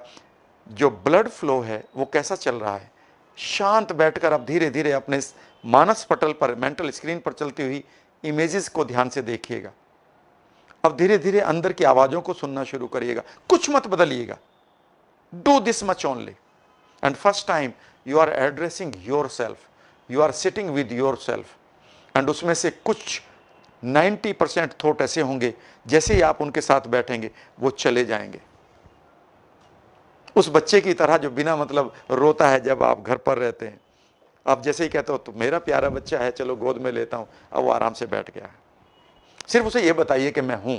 जो ब्लड फ्लो है वो कैसा चल रहा है। शांत बैठकर आप धीरे धीरे अपने मानस पटल पर, मेंटल स्क्रीन पर चलती हुई इमेजेस को ध्यान से देखिएगा। अब धीरे धीरे अंदर की आवाजों को सुनना शुरू करिएगा, कुछ मत बदलिएगा। Do this much only. And first time you are addressing yourself, you are sitting with yourself, and उसमें से कुछ 90% थॉट ऐसे होंगे जैसे ही आप उनके साथ बैठेंगे वो चले जाएंगे। उस बच्चे की तरह जो बिना मतलब रोता है जब आप घर पर रहते हैं, आप जैसे ही कहते हो तो मेरा प्यारा बच्चा है, चलो गोद में लेता हूं, अब वो आराम से बैठ गया है। सिर्फ उसे ये बताइए कि मैं हूं।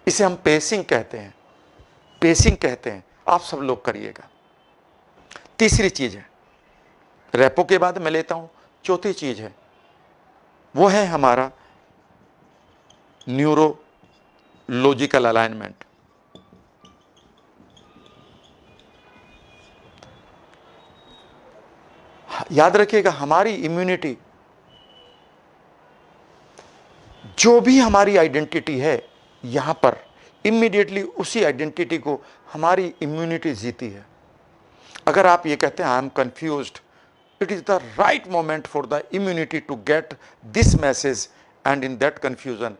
इसे हम पेसिंग कहते हैं, पेसिंग कहते हैं। आप सब लोग करिएगा। तीसरी चीज है, रेपो के बाद मैं लेता हूं, चौथी चीज है वो है हमारा न्यूरोलॉजिकल अलाइनमेंट। याद रखिएगा, हमारी इम्यूनिटी, जो भी हमारी आइडेंटिटी है, यहां पर इमीडिएटली उसी आइडेंटिटी को हमारी इम्यूनिटी जीती है। अगर आप ये कहते हैं I am confused, it is the right moment for the immunity to get this message, and in that confusion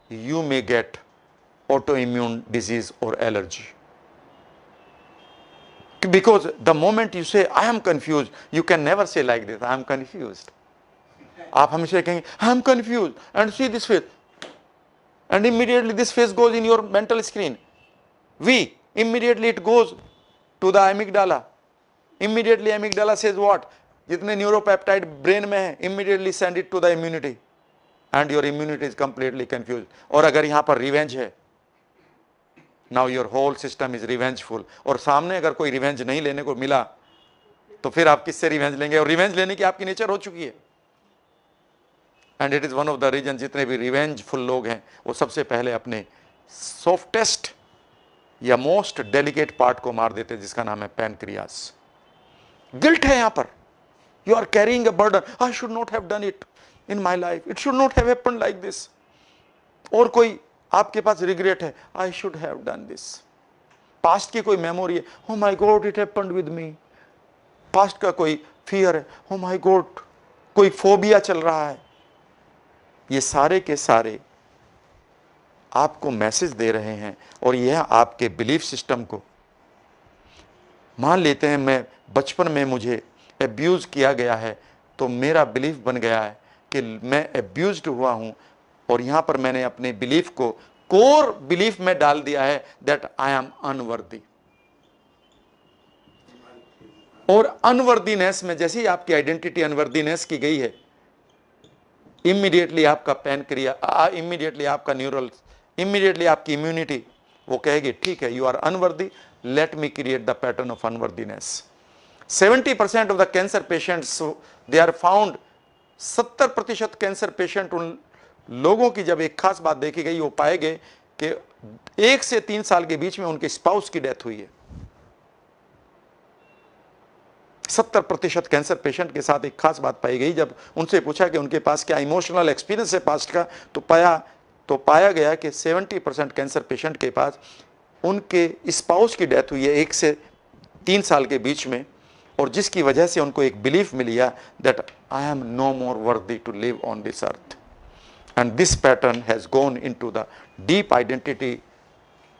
you may get autoimmune disease or allergy. Because the moment you say I am confused, you can never say like this, I am confused. आप हमेशा कहेंगे I am confused and see this face, and immediately this face goes in your mental screen. Immediately it goes to the amygdala. Immediately amygdala says what? जितने neuropeptide brain में है, immediately send it to the immunity, and your immunity is completely confuse. और अगर यहां पर revenge है, now your whole system is revengeful. और सामने अगर कोई रिवेंज नहीं लेने को मिला तो फिर आप किससे रिवेंज लेंगे? और रिवेंज लेने की आपकी नेचर हो चुकी है। And it is one of the reason, जितने भी रिवेंजफुल लोग हैं वो सबसे पहले अपने सॉफ्टेस्ट या मोस्ट डेलिकेट पार्ट को मार देते हैं, जिसका नाम है पैनक्रियास। गिल्ट है यहां पर। You are carrying a burden. I should not have done it in my life. It should not have happened like this. और कोई आपके पास रिग्रेट है, I should have done this. Past की कोई मेमोरी है, oh my God, it happened with me. Past का कोई fear है, oh my God, कोई फोबिया चल रहा है। ये सारे के सारे आपको मैसेज दे रहे हैं, और यह आपके बिलीफ सिस्टम को, मान लेते हैं मैं बचपन में मुझे एब्यूज किया गया है, तो मेरा बिलीफ बन गया है कि मैं एब्यूज्ड हुआ हूं, और यहां पर मैंने अपने बिलीफ को कोर बिलीफ में डाल दिया है दैट आई एम अनवर्दी। और अनवर्दीनेस में जैसे ही आपकी आइडेंटिटी अनवर्दीनेस की गई है, इमीडिएटली आपका पैनक्रिया, इमीडिएटली आपका न्यूरल, इमीडिएटली आपकी इम्यूनिटी वो कहेगी ठीक है, you are unworthy, let me create the pattern of unworthiness. 70% of the cancer patients they are found, 70% cancer patient उन लोगों की जब एक खास बात देखी गई, वो पाए गए कि 1 से 3 साल के बीच में उनके स्पाउस की डेथ हुई है। 70% कैंसर पेशेंट के साथ एक खास बात पाई गई, जब उनसे पूछा कि उनके पास क्या इमोशनल एक्सपीरियंस है पास्ट का, तो पाया गया कि 70% कैंसर पेशेंट के पास उनके स्पाउस की डेथ हुई है 1 से 3 साल के बीच में, और जिसकी वजह से उनको एक बिलीफ मिल गया that I am no more worthy to live on this earth, and this pattern has gone into the deep identity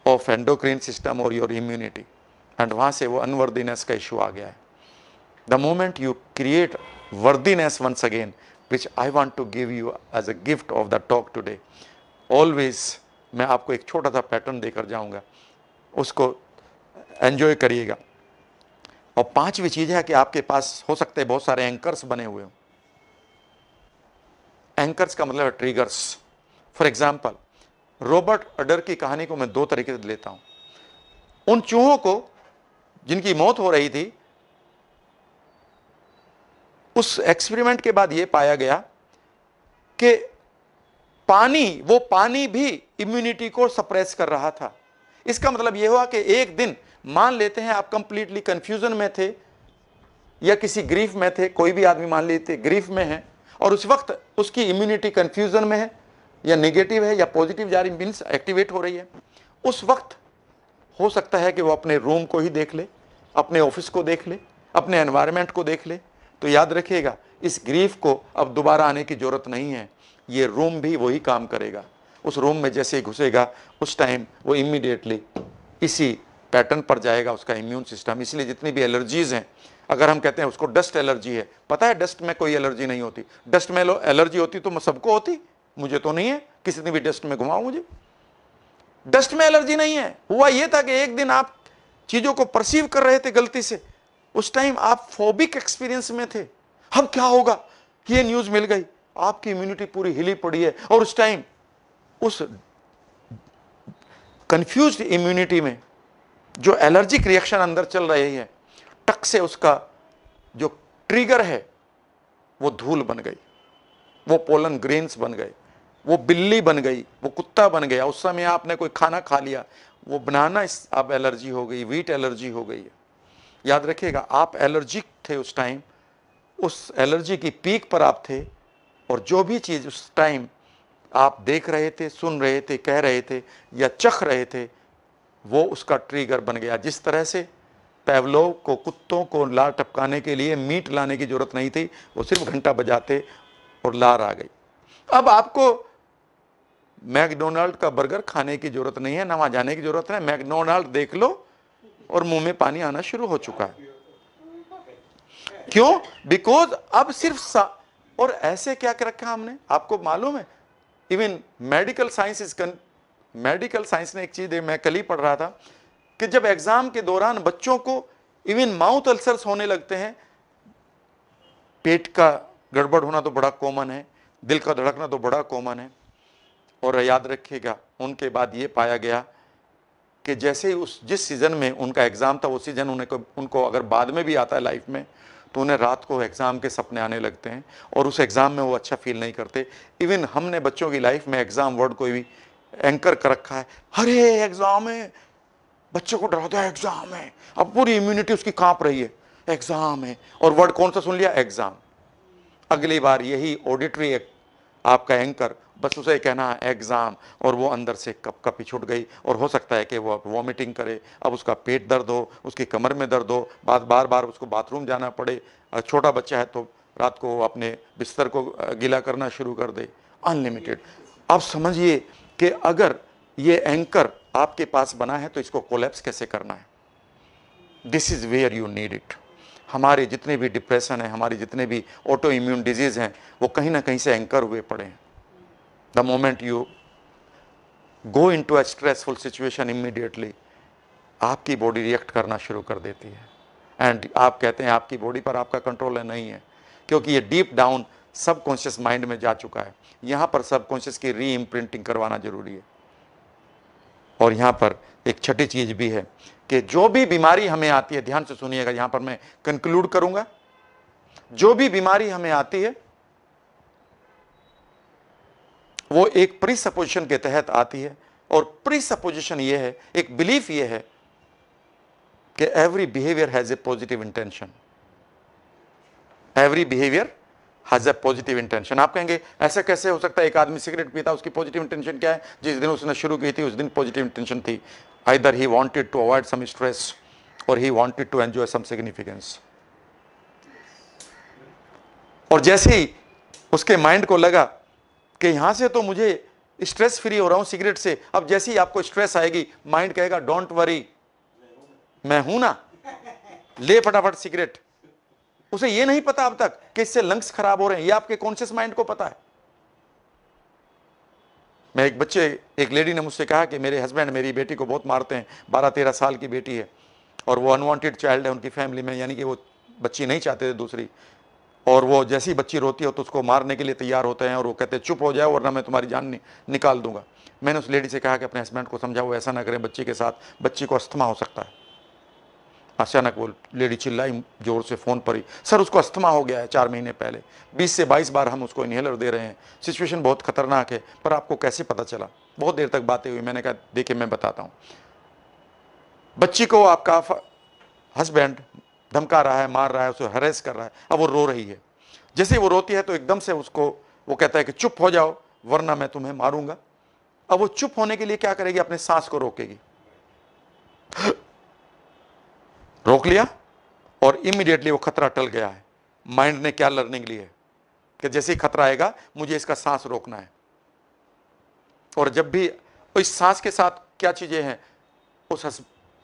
of endocrine system और योर इम्यूनिटी, एंड वहां से वो अनवर्दीनेस का इशू आ गया है। The moment you create worthiness once again, which I want to give you as a gift of the talk today, always मैं आपको एक छोटा सा पैटर्न देकर जाऊंगा, उसको एंजॉय करिएगा। और 5वीं चीज है कि आपके पास हो सकते हैं बहुत सारे एंकर्स बने हुए हों। एंकर्स का मतलब है ट्रिगर्स। फॉर एग्जाम्पल, रॉबर्ट अडर की कहानी को मैं 2 तरीके से लेता हूं। उन चूहों को जिनकी मौत हो रही थी, उस एक्सपेरिमेंट के बाद यह पाया गया कि वो पानी भी इम्यूनिटी को सप्रेस कर रहा था। इसका मतलब यह हुआ कि एक दिन, मान लेते हैं आप कंप्लीटली कंफ्यूजन में थे या किसी ग्रीफ में थे, कोई भी आदमी मान लेते ग्रीफ में है, और उस वक्त उसकी इम्यूनिटी कंफ्यूजन में है, या नेगेटिव है या पॉजिटिव जा रही मीन्स एक्टिवेट हो रही है, उस वक्त हो सकता है कि वो अपने रूम को ही देख ले, अपने ऑफिस को देख ले, अपने एनवायरनमेंट को देख ले। तो याद रखिएगा, इस ग्रीफ को अब दोबारा आने की जरूरत नहीं है, ये रूम भी वही काम करेगा। उस रूम में जैसे ही घुसेगा उस टाइम वो इमीडिएटली इसी पैटर्न पर जाएगा उसका इम्यून सिस्टम। इसलिए जितनी भी एलर्जीज हैं, अगर हम कहते हैं उसको डस्ट एलर्जी है, पता है डस्ट में कोई एलर्जी नहीं होती। डस्ट में एलर्जी होती तो सबको होती, मुझे तो नहीं है, किसी ने भी डस्ट में घुमाओ मुझे। डस्ट में एलर्जी नहीं है। हुआ यह था कि एक दिन आप चीजों को परसीव कर रहे थे गलती से, उस टाइम आप फोबिक एक्सपीरियंस में थे। अब क्या होगा कि ये न्यूज मिल गई, आपकी इम्यूनिटी पूरी हिली पड़ी है, और उस टाइम उस कंफ्यूज्ड इम्यूनिटी में जो एलर्जिक रिएक्शन अंदर चल रही है, टक से उसका जो ट्रिगर है वो धूल बन गई, वो पोलन ग्रेन्स बन गए, वो बिल्ली बन गई, वो कुत्ता बन गया। उस समय आपने कोई खाना खा लिया, वो बनाना अब एलर्जी हो गई, वीट एलर्जी हो गई है। याद रखिएगा, आप एलर्जिक थे उस टाइम, उस एलर्जी की पीक पर आप थे, और जो भी चीज उस टाइम आप देख रहे थे, सुन रहे थे, कह रहे थे या चख रहे थे, वो उसका ट्रिगर बन गया। जिस तरह से पेवलोव को कुत्तों को लार टपकाने के लिए मीट लाने की जरूरत नहीं थी, वो सिर्फ घंटा बजाते और लार आ गई। अब आपको मैकडोनाल्ड का बर्गर खाने की जरूरत नहीं है, ना वहां जाने की जरूरत है। मैकडोनाल्ड देख लो और मुंह में पानी आना शुरू हो चुका है। क्यों? बिकॉज अब सिर्फ और ऐसे क्या कर रखा हमने, आपको मालूम है, इवन मेडिकल साइंस ने एक चीज, मैं कल ही पढ़ रहा था कि जब एग्जाम के दौरान बच्चों को इवन माउथ अल्सर्स होने लगते हैं, पेट का गड़बड़ होना तो बड़ा कॉमन है, दिल का धड़कना तो बड़ा कॉमन है। और याद रखिएगा, उनके बाद ये पाया गया कि जैसे ही जिस सीजन में उनका एग्जाम था, वो सीजन उनको अगर बाद में भी आता है लाइफ में, तो उन्हें रात को एग्जाम के सपने आने लगते हैं, और उस एग्जाम में वो अच्छा फील नहीं करते। इवन हमने बच्चों की लाइफ में एग्जाम वर्ड को भी एंकर कर रखा है। अरे एग्जाम है, बच्चे को डराता है, एग्जाम है, अब पूरी इम्यूनिटी उसकी कांप रही है, एग्जाम है, और वर्ड कौन सा सुन लिया? एग्जाम। अगली बार यही ऑडिटरी आपका एंकर बस उसे कहना है एग्जाम, और वो अंदर से कप कपी छूट गई, और हो सकता है कि वो अब वॉमिटिंग करे, अब उसका पेट दर्द हो, उसकी कमर में दर्द हो, बार बार उसको बाथरूम जाना पड़े। छोटा बच्चा है तो रात को अपने बिस्तर को गीला करना शुरू कर दे, अनलिमिटेड। अब समझिए कि अगर ये एंकर आपके पास बना है तो इसको कोलैप्स कैसे करना है। This is where you need it. हमारे जितने भी डिप्रेशन है, हमारी जितने भी ऑटो इम्यून डिजीज हैं, वो कहीं ना कहीं से एंकर हुए पड़े हैं। The moment you go into a stressful situation, immediately आपकी बॉडी रिएक्ट करना शुरू कर देती है। एंड आप कहते हैं आपकी बॉडी पर आपका कंट्रोल है, नहीं है, क्योंकि ये डीप डाउन सबकॉन्शियस माइंड में जा चुका है। यहां पर सबकॉन्शियस की री इम्प्रिंटिंग करवाना जरूरी है। और यहां पर एक छठी चीज भी है कि जो भी बीमारी हमें आती है, ध्यान से सुनिएगा, यहां पर मैं कंक्लूड करूंगा, जो भी बीमारी हमें आती है वो एक प्रीसपोजिशन के तहत आती है। और प्रीसपोजिशन ये है, एक बिलीफ ये है कि every behaviour has a positive intention. Every behaviour has a positive intention. आप कहेंगे ऐसा कैसे हो सकता है? एक आदमी सिगरेट पीता, उसकी पॉजिटिव इंटेंशन क्या है? जिस दिन उसने शुरू की थी उस दिन पॉजिटिव इंटेंशन थी, either he wanted to avoid some stress और he wanted to enjoy some significance. और जैसे ही उसके माइंड को लगा कि यहां से तो मुझे स्ट्रेस फ्री हो रहा हूं सिगरेट से, अब जैसे ही आपको स्ट्रेस आएगी, माइंड कहेगा डोंट वरी, मैं हूं ना, ले फटाफट सिगरेट। उसे ये नहीं पता अब तक कि इससे लंग्स खराब हो रहे हैं, ये आपके कॉन्शियस माइंड को पता है। मैं एक लेडी ने मुझसे कहा कि मेरे हस्बैंड मेरी बेटी को बहुत मारते हैं, 12-13 साल की बेटी है, और वो अनवांटेड चाइल्ड है उनकी फैमिली में, यानी कि वो बच्ची नहीं चाहते थे दूसरी, और वो जैसी बच्ची रोती हो तो उसको मारने के लिए तैयार होते हैं, और वो कहते हैं चुप हो जाओ वरना मैं तुम्हारी जान निकाल दूंगा। मैंने उस लेडी से कहा कि अपने हस्बैंड को समझाओ ऐसा ना करें बच्ची के साथ, बच्ची को अस्थमा हो सकता है। अचानक वो लेडी चिल्लाई जोर से फ़ोन पर ही, सर उसको अस्थमा हो गया है 4 महीने पहले, 20 से 22 बार हम उसको इन्हेलर दे रहे हैं, सिचुएशन बहुत खतरनाक है, पर आपको कैसे पता चला? बहुत देर तक बातें हुई। मैंने कहा देखिए मैं बताता हूँ, बच्ची को आपका हस्बैंड धमका रहा है, मार रहा है, उसे हरेस कर रहा है, अब वो रो रही है। जैसे ही वो रोती है तो एकदम से उसको वो कहता है कि चुप हो जाओ वरना मैं तुम्हें मारूंगा। अब वो चुप होने के लिए क्या करेगी? अपने सांस को रोकेगी। रोक लिया और इमीडिएटली वो खतरा टल गया है। माइंड ने क्या लर्निंग ली है कि जैसे ही खतरा आएगा मुझे इसका सांस रोकना है। और जब भी इस सांस के साथ क्या चीजें हैं?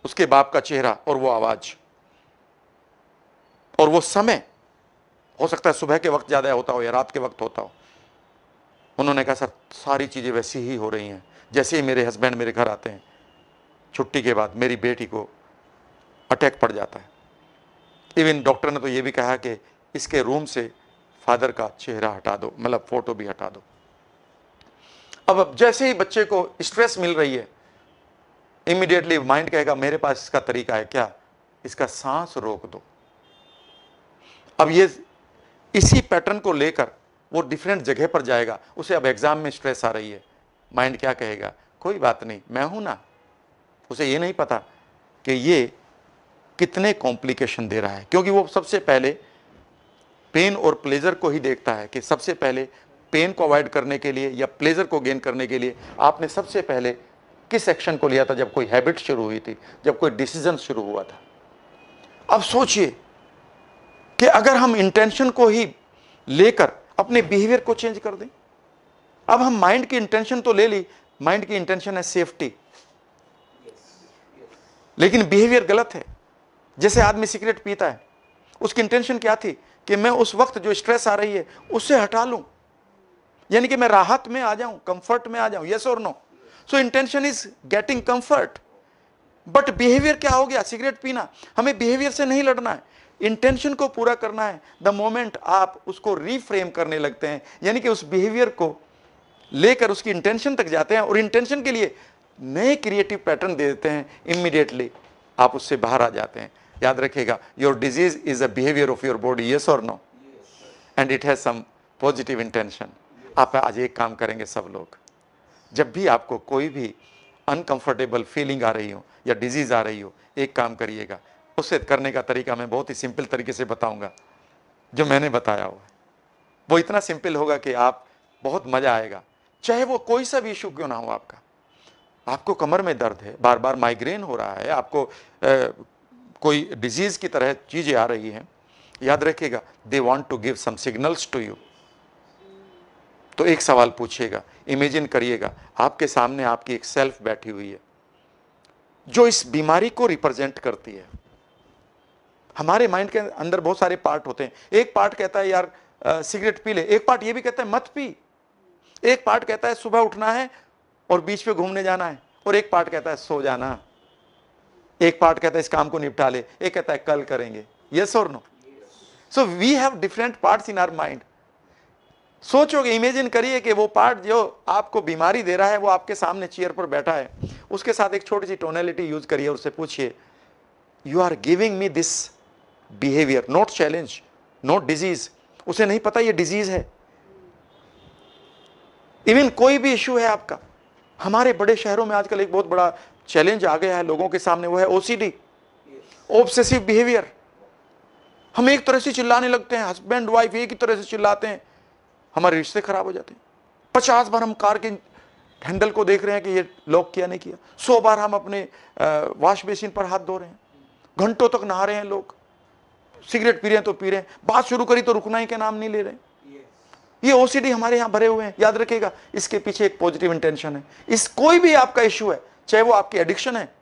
उसके बाप का चेहरा और वो आवाज और वो समय, हो सकता है सुबह के वक्त ज्यादा होता हो या रात के वक्त होता हो। उन्होंने कहा सर सारी चीजें वैसी ही हो रही हैं। जैसे ही मेरे हस्बैंड मेरे घर आते हैं छुट्टी के बाद, मेरी बेटी को अटैक पड़ जाता है। इवन डॉक्टर ने तो ये भी कहा कि इसके रूम से फादर का चेहरा हटा दो, मतलब फोटो भी हटा दो। अब जैसे ही बच्चे को स्ट्रेस मिल रही है, इमीडिएटली माइंड कहेगा मेरे पास इसका तरीका है, क्या? इसका सांस रोक दो। अब ये इसी पैटर्न को लेकर वो डिफरेंट जगह पर जाएगा। उसे अब एग्जाम में स्ट्रेस आ रही है, माइंड क्या कहेगा? कोई बात नहीं, मैं हूं ना। उसे ये नहीं पता कि ये कितने कॉम्प्लिकेशन दे रहा है, क्योंकि वो सबसे पहले पेन और प्लेजर को ही देखता है कि सबसे पहले पेन को अवॉइड करने के लिए या प्लेजर को गेन करने के लिए आपने सबसे पहले किस एक्शन को लिया था? जब कोई हैबिट शुरू हुई थी, जब कोई डिसीजन शुरू हुआ था। अब सोचिए कि अगर हम इंटेंशन को ही लेकर अपने बिहेवियर को चेंज कर दें। अब हम माइंड की इंटेंशन तो ले ली, माइंड की इंटेंशन है सेफ्टी, लेकिन बिहेवियर गलत है। जैसे आदमी सिगरेट पीता है, उसकी इंटेंशन क्या थी? कि मैं उस वक्त जो स्ट्रेस आ रही है उससे हटा लूं, यानी कि मैं राहत में आ जाऊं, कंफर्ट में आ जाऊं। यस और no? So intention is getting comfort, but behaviour क्या हो गया? सिगरेट पीना। हमें बिहेवियर से नहीं लड़ना है, इंटेंशन को पूरा करना है। द मोमेंट आप उसको रीफ्रेम करने लगते हैं, यानी कि उस बिहेवियर को लेकर उसकी इंटेंशन तक जाते हैं और इंटेंशन के लिए नए क्रिएटिव पैटर्न दे देते हैं, इमीडिएटली आप उससे बाहर आ जाते हैं। याद रखिएगा, your disease is a behaviour of your body. Yes और no? And it has some positive intention. आप आज एक काम करेंगे सब लोग, जब भी आपको कोई भी अनकंफर्टेबल फीलिंग आ रही हो या डिजीज आ रही हो, एक काम करिएगा। उसे करने का तरीका मैं बहुत ही सिंपल तरीके से बताऊंगा, जो मैंने बताया हुआ है। वो इतना सिंपल होगा कि आप बहुत मजा आएगा। चाहे वो कोई सा भी इशू क्यों ना हो आपका, आपको कमर में दर्द है, बार बार माइग्रेन हो रहा है, आपको कोई डिजीज की तरह चीजें आ रही हैं, याद रखिएगा, they want to give some signals to you. तो एक सवाल पूछिएगा, इमेजिन करिएगा आपके सामने आपकी एक सेल्फ बैठी हुई है जो इस बीमारी को रिप्रेजेंट करती है। हमारे माइंड के अंदर बहुत सारे पार्ट होते हैं। एक पार्ट कहता है यार सिगरेट पी ले, एक पार्ट ये भी कहता है मत पी, एक पार्ट कहता है सुबह उठना है और बीच पे घूमने जाना है, और एक पार्ट कहता है सो जाना, एक पार्ट कहता है इस काम को निपटा ले, एक कहता है कल करेंगे। यस और no? So we have different parts in our mind. सोचोगे, इमेजिन करिए कि वो पार्ट जो आपको बीमारी दे रहा है वो आपके सामने चेयर पर बैठा है, उसके साथ एक छोटी सी टोनैलिटी यूज करिए और उससे पूछिए, you are giving me this behaviour, not challenge, not disease. उसे नहीं पता ये डिजीज है। इवन कोई भी इशू है आपका, हमारे बड़े शहरों में आजकल एक बहुत बड़ा चैलेंज आ गया है लोगों के सामने, वो है ओसीडी, ऑब्सेसिव बिहेवियर। हम एक तरह से चिल्लाने लगते हैं, हस्बैंड वाइफ एक ही तरह से चिल्लाते हैं, हमारे रिश्ते खराब हो जाते हैं। 50 बार हम कार के हैंडल को देख रहे हैं कि ये लॉक किया नहीं किया, 100 बार हम अपने वॉश बेसिन पर हाथ धो रहे हैं, घंटों तक नहा रहे हैं लोग, सिगरेट पी रहे हैं तो पी रहे हैं, बात शुरू करी तो रुकना ही के नाम नहीं ले रहे। ये ओसीडी हमारे यहां भरे हुए हैं। याद रखिएगा, इसके पीछे एक पॉजिटिव इंटेंशन है। इस कोई भी आपका इश्यू है, चाहे वो आपकी एडिक्शन है,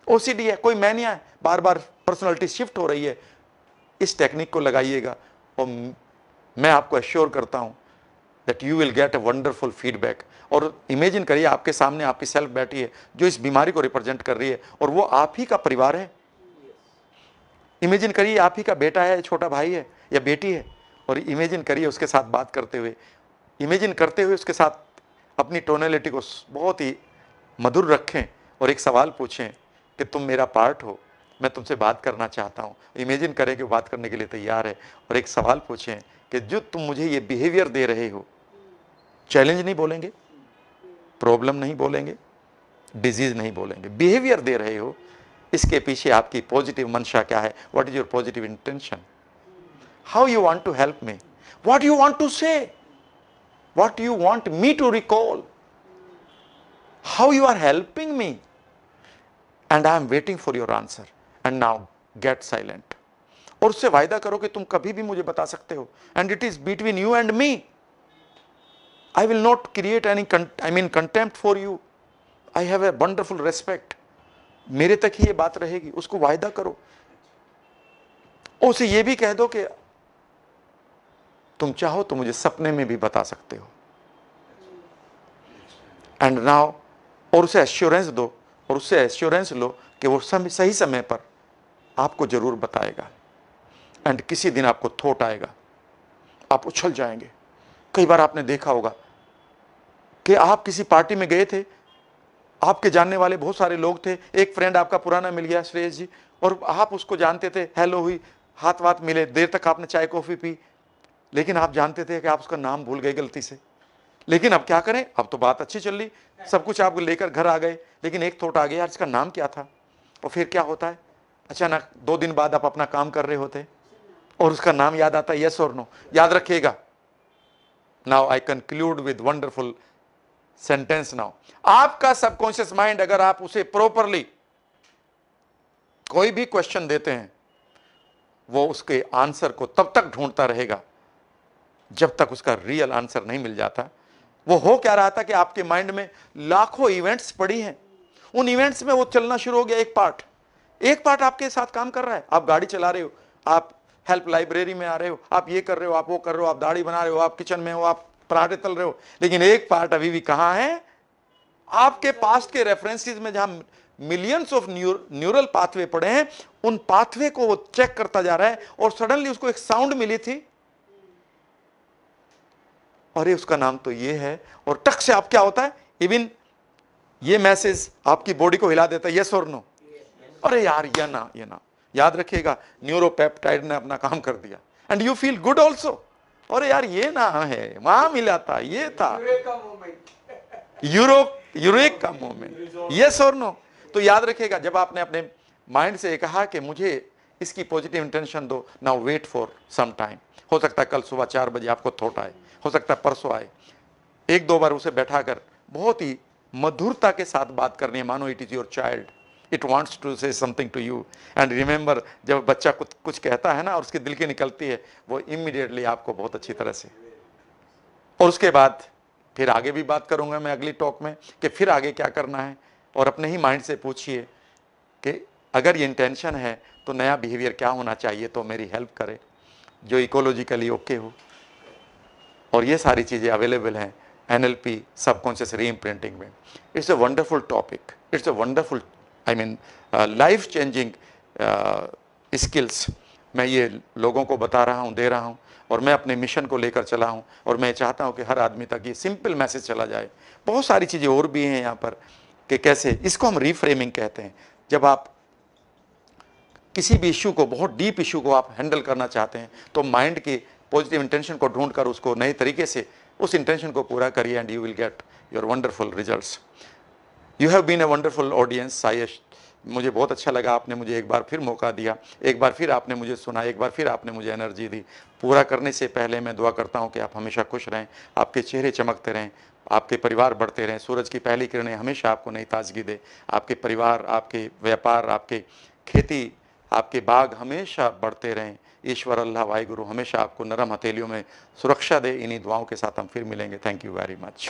ओसीडी है, कोई मैनिया है, बार बार पर्सनालिटी शिफ्ट हो रही है, इस टेक्निक को लगाइएगा और मैं आपको एश्योर करता हूं that you will get a wonderful feedback. और इमेजिन करिए आपके सामने आपकी सेल्फ बैठी है जो इस बीमारी को रिप्रेजेंट कर रही है, और वो आप ही का परिवार है। इमेजिन करिए आप ही का बेटा है, छोटा भाई है या बेटी है, और इमेजिन करिए उसके साथ बात करते हुए, इमेजिन करते हुए उसके साथ अपनी टोनैलिटी को बहुत ही मधुर रखें और एक सवाल पूछें कि तुम मेरा पार्ट हो, मैं तुमसे बात करना चाहता हूँ। इमेजिन करें कि बात करने के लिए तैयार है, और एक सवाल पूछें कि जो तुम मुझे ये बिहेवियर दे रहे हो, चैलेंज नहीं बोलेंगे, प्रॉब्लम नहीं बोलेंगे, डिजीज नहीं बोलेंगे, बिहेवियर दे रहे हो, इसके पीछे आपकी पॉजिटिव मंशा क्या है? What is your positive intention? How you want to help me? What you want to say? What you want me to recall? how you are helping me, and I am waiting for your answer, and now get silent. और उससे वायदा करो कि तुम कभी भी मुझे बता सकते हो, and it is between you and me. I will not create any contempt for you. I have a wonderful respect. मेरे तक ही ये बात रहेगी, उसको वायदा करो। उसे ये भी कह दो कि तुम चाहो तो मुझे सपने में भी बता सकते हो। एंड नाउ, और उसे एश्योरेंस दो, और उससे एश्योरेंस लो कि वो सही समय पर आपको जरूर बताएगा। एंड किसी दिन आपको थॉट आएगा, आप उछल जाएंगे। कई बार आपने देखा होगा कि आप किसी पार्टी में गए थे, आपके जानने वाले बहुत सारे लोग थे, एक फ्रेंड आपका पुराना मिल गया, श्रेयस जी, और आप उसको जानते थे, हेलो हुई, हाथ वाथ मिले, देर तक आपने चाय कॉफी पी, लेकिन आप जानते थे कि आप उसका नाम भूल गए गलती से। लेकिन अब क्या करें, अब तो बात अच्छी चल रही, सब कुछ आप लेकर घर आ गए, लेकिन एक थॉट आ गया, यार इसका नाम क्या था। और फिर क्या होता है, अचानक 2 दिन बाद आप अपना काम कर रहे होते और उसका नाम याद आता है, यस और नो। याद रखिएगा, now I conclude with wonderful sentence. Now आपका सबकॉन्शियस माइंड, अगर आप उसे प्रॉपरली कोई भी क्वेश्चन देते हैं, वो उसके आंसर को तब तक ढूंढता रहेगा जब तक उसका रियल आंसर नहीं मिल जाता। वो हो क्या रहा था कि आपके माइंड में लाखों इवेंट्स पड़ी हैं, उन इवेंट्स में वो चलना शुरू हो गया, एक पार्ट आपके साथ काम कर रहा है। आप गाड़ी चला रहे हो, आप हेल्प लाइब्रेरी में आ रहे हो, आप ये कर रहे हो, आप वो कर रहे हो, आप दाढ़ी बना रहे हो, आप किचन में हो, आप पराठे तल रहे हो, लेकिन एक पार्ट अभी भी कहां है, आपके पास्ट के रेफरेंसेस में, जहां मिलियंस ऑफ न्यूरल पाथवे पड़े हैं, उन पाथवे को वो चेक करता जा रहा है। और सडनली उसको एक साउंड मिली थी, अरे उसका नाम तो ये है, और टक से आप क्या होता है, इवन ये मैसेज आपकी बॉडी को हिला देता है, यस और नो। अरे यार ये ना, याद रखिएगा, न्यूरोपेप्टाइड ने अपना काम कर दिया, and you feel good also. अरे यार ये ना है, वहां मिला था, ये था यूरेक का मोमेंट, यस और नो। तो याद रखिएगा, जब आपने अपने माइंड से कहा कि मुझे इसकी पॉजिटिव इंटेंशन दो, now wait for some time. हो सकता है कल सुबह 4 बजे आपको थॉट आए, हो सकता है परसों आए। 1-2 बार उसे बैठाकर बहुत ही मधुरता के साथ बात करनी है, मानो it is your child, it wants to say something to you. And remember, जब बच्चा कुछ कहता है ना और उसके दिल की निकलती है, वो इमीडिएटली आपको बहुत अच्छी तरह से। और उसके बाद फिर आगे भी बात करूंगा मैं अगली टॉक में कि फिर आगे क्या करना है। और अपने ही माइंड से पूछिए कि अगर ये इंटेंशन है तो नया बिहेवियर क्या होना चाहिए तो मेरी हेल्प करे, जो इकोलॉजिकली ओके हो। और ये सारी चीज़ें अवेलेबल हैं NLP सबकॉन्शियस रीइम्प्रिंटिंग में। It's a wonderful topic, it's a wonderful life changing skills. मैं ये लोगों को बता रहा हूँ, दे रहा हूँ, और मैं अपने मिशन को लेकर चला हूँ, और मैं चाहता हूँ कि हर आदमी तक ये सिंपल मैसेज चला जाए। बहुत सारी चीज़ें और भी हैं यहाँ पर कि कैसे, इसको हम रीफ्रेमिंग कहते हैं। जब आप किसी भी इशू को, बहुत डीप इशू को आप हैंडल करना चाहते हैं, तो माइंड की पॉजिटिव इंटेंशन को ढूंढकर उसको नए तरीके से उस इंटेंशन को पूरा करिए, and you will get your wonderful results. You have been a wonderful audience सायश। मुझे बहुत अच्छा लगा, आपने मुझे एक बार फिर मौका दिया, एक बार फिर आपने मुझे सुना, एक बार फिर आपने मुझे एनर्जी दी। पूरा करने से पहले मैं दुआ करता हूँ कि आप हमेशा खुश रहें, आपके चेहरे चमकते रहें, आपके परिवार बढ़ते रहें, सूरज की पहली किरणें हमेशा आपको नई ताजगी दे, आपके परिवार, आपके व्यापार, आपके खेती, आपके बाग हमेशा बढ़ते रहें। ईश्वर अल्लाह वाहिगुरु हमेशा आपको नरम हथेलियों में सुरक्षा दे। इन्हीं दुआओं के साथ हम फिर मिलेंगे। Thank you very much.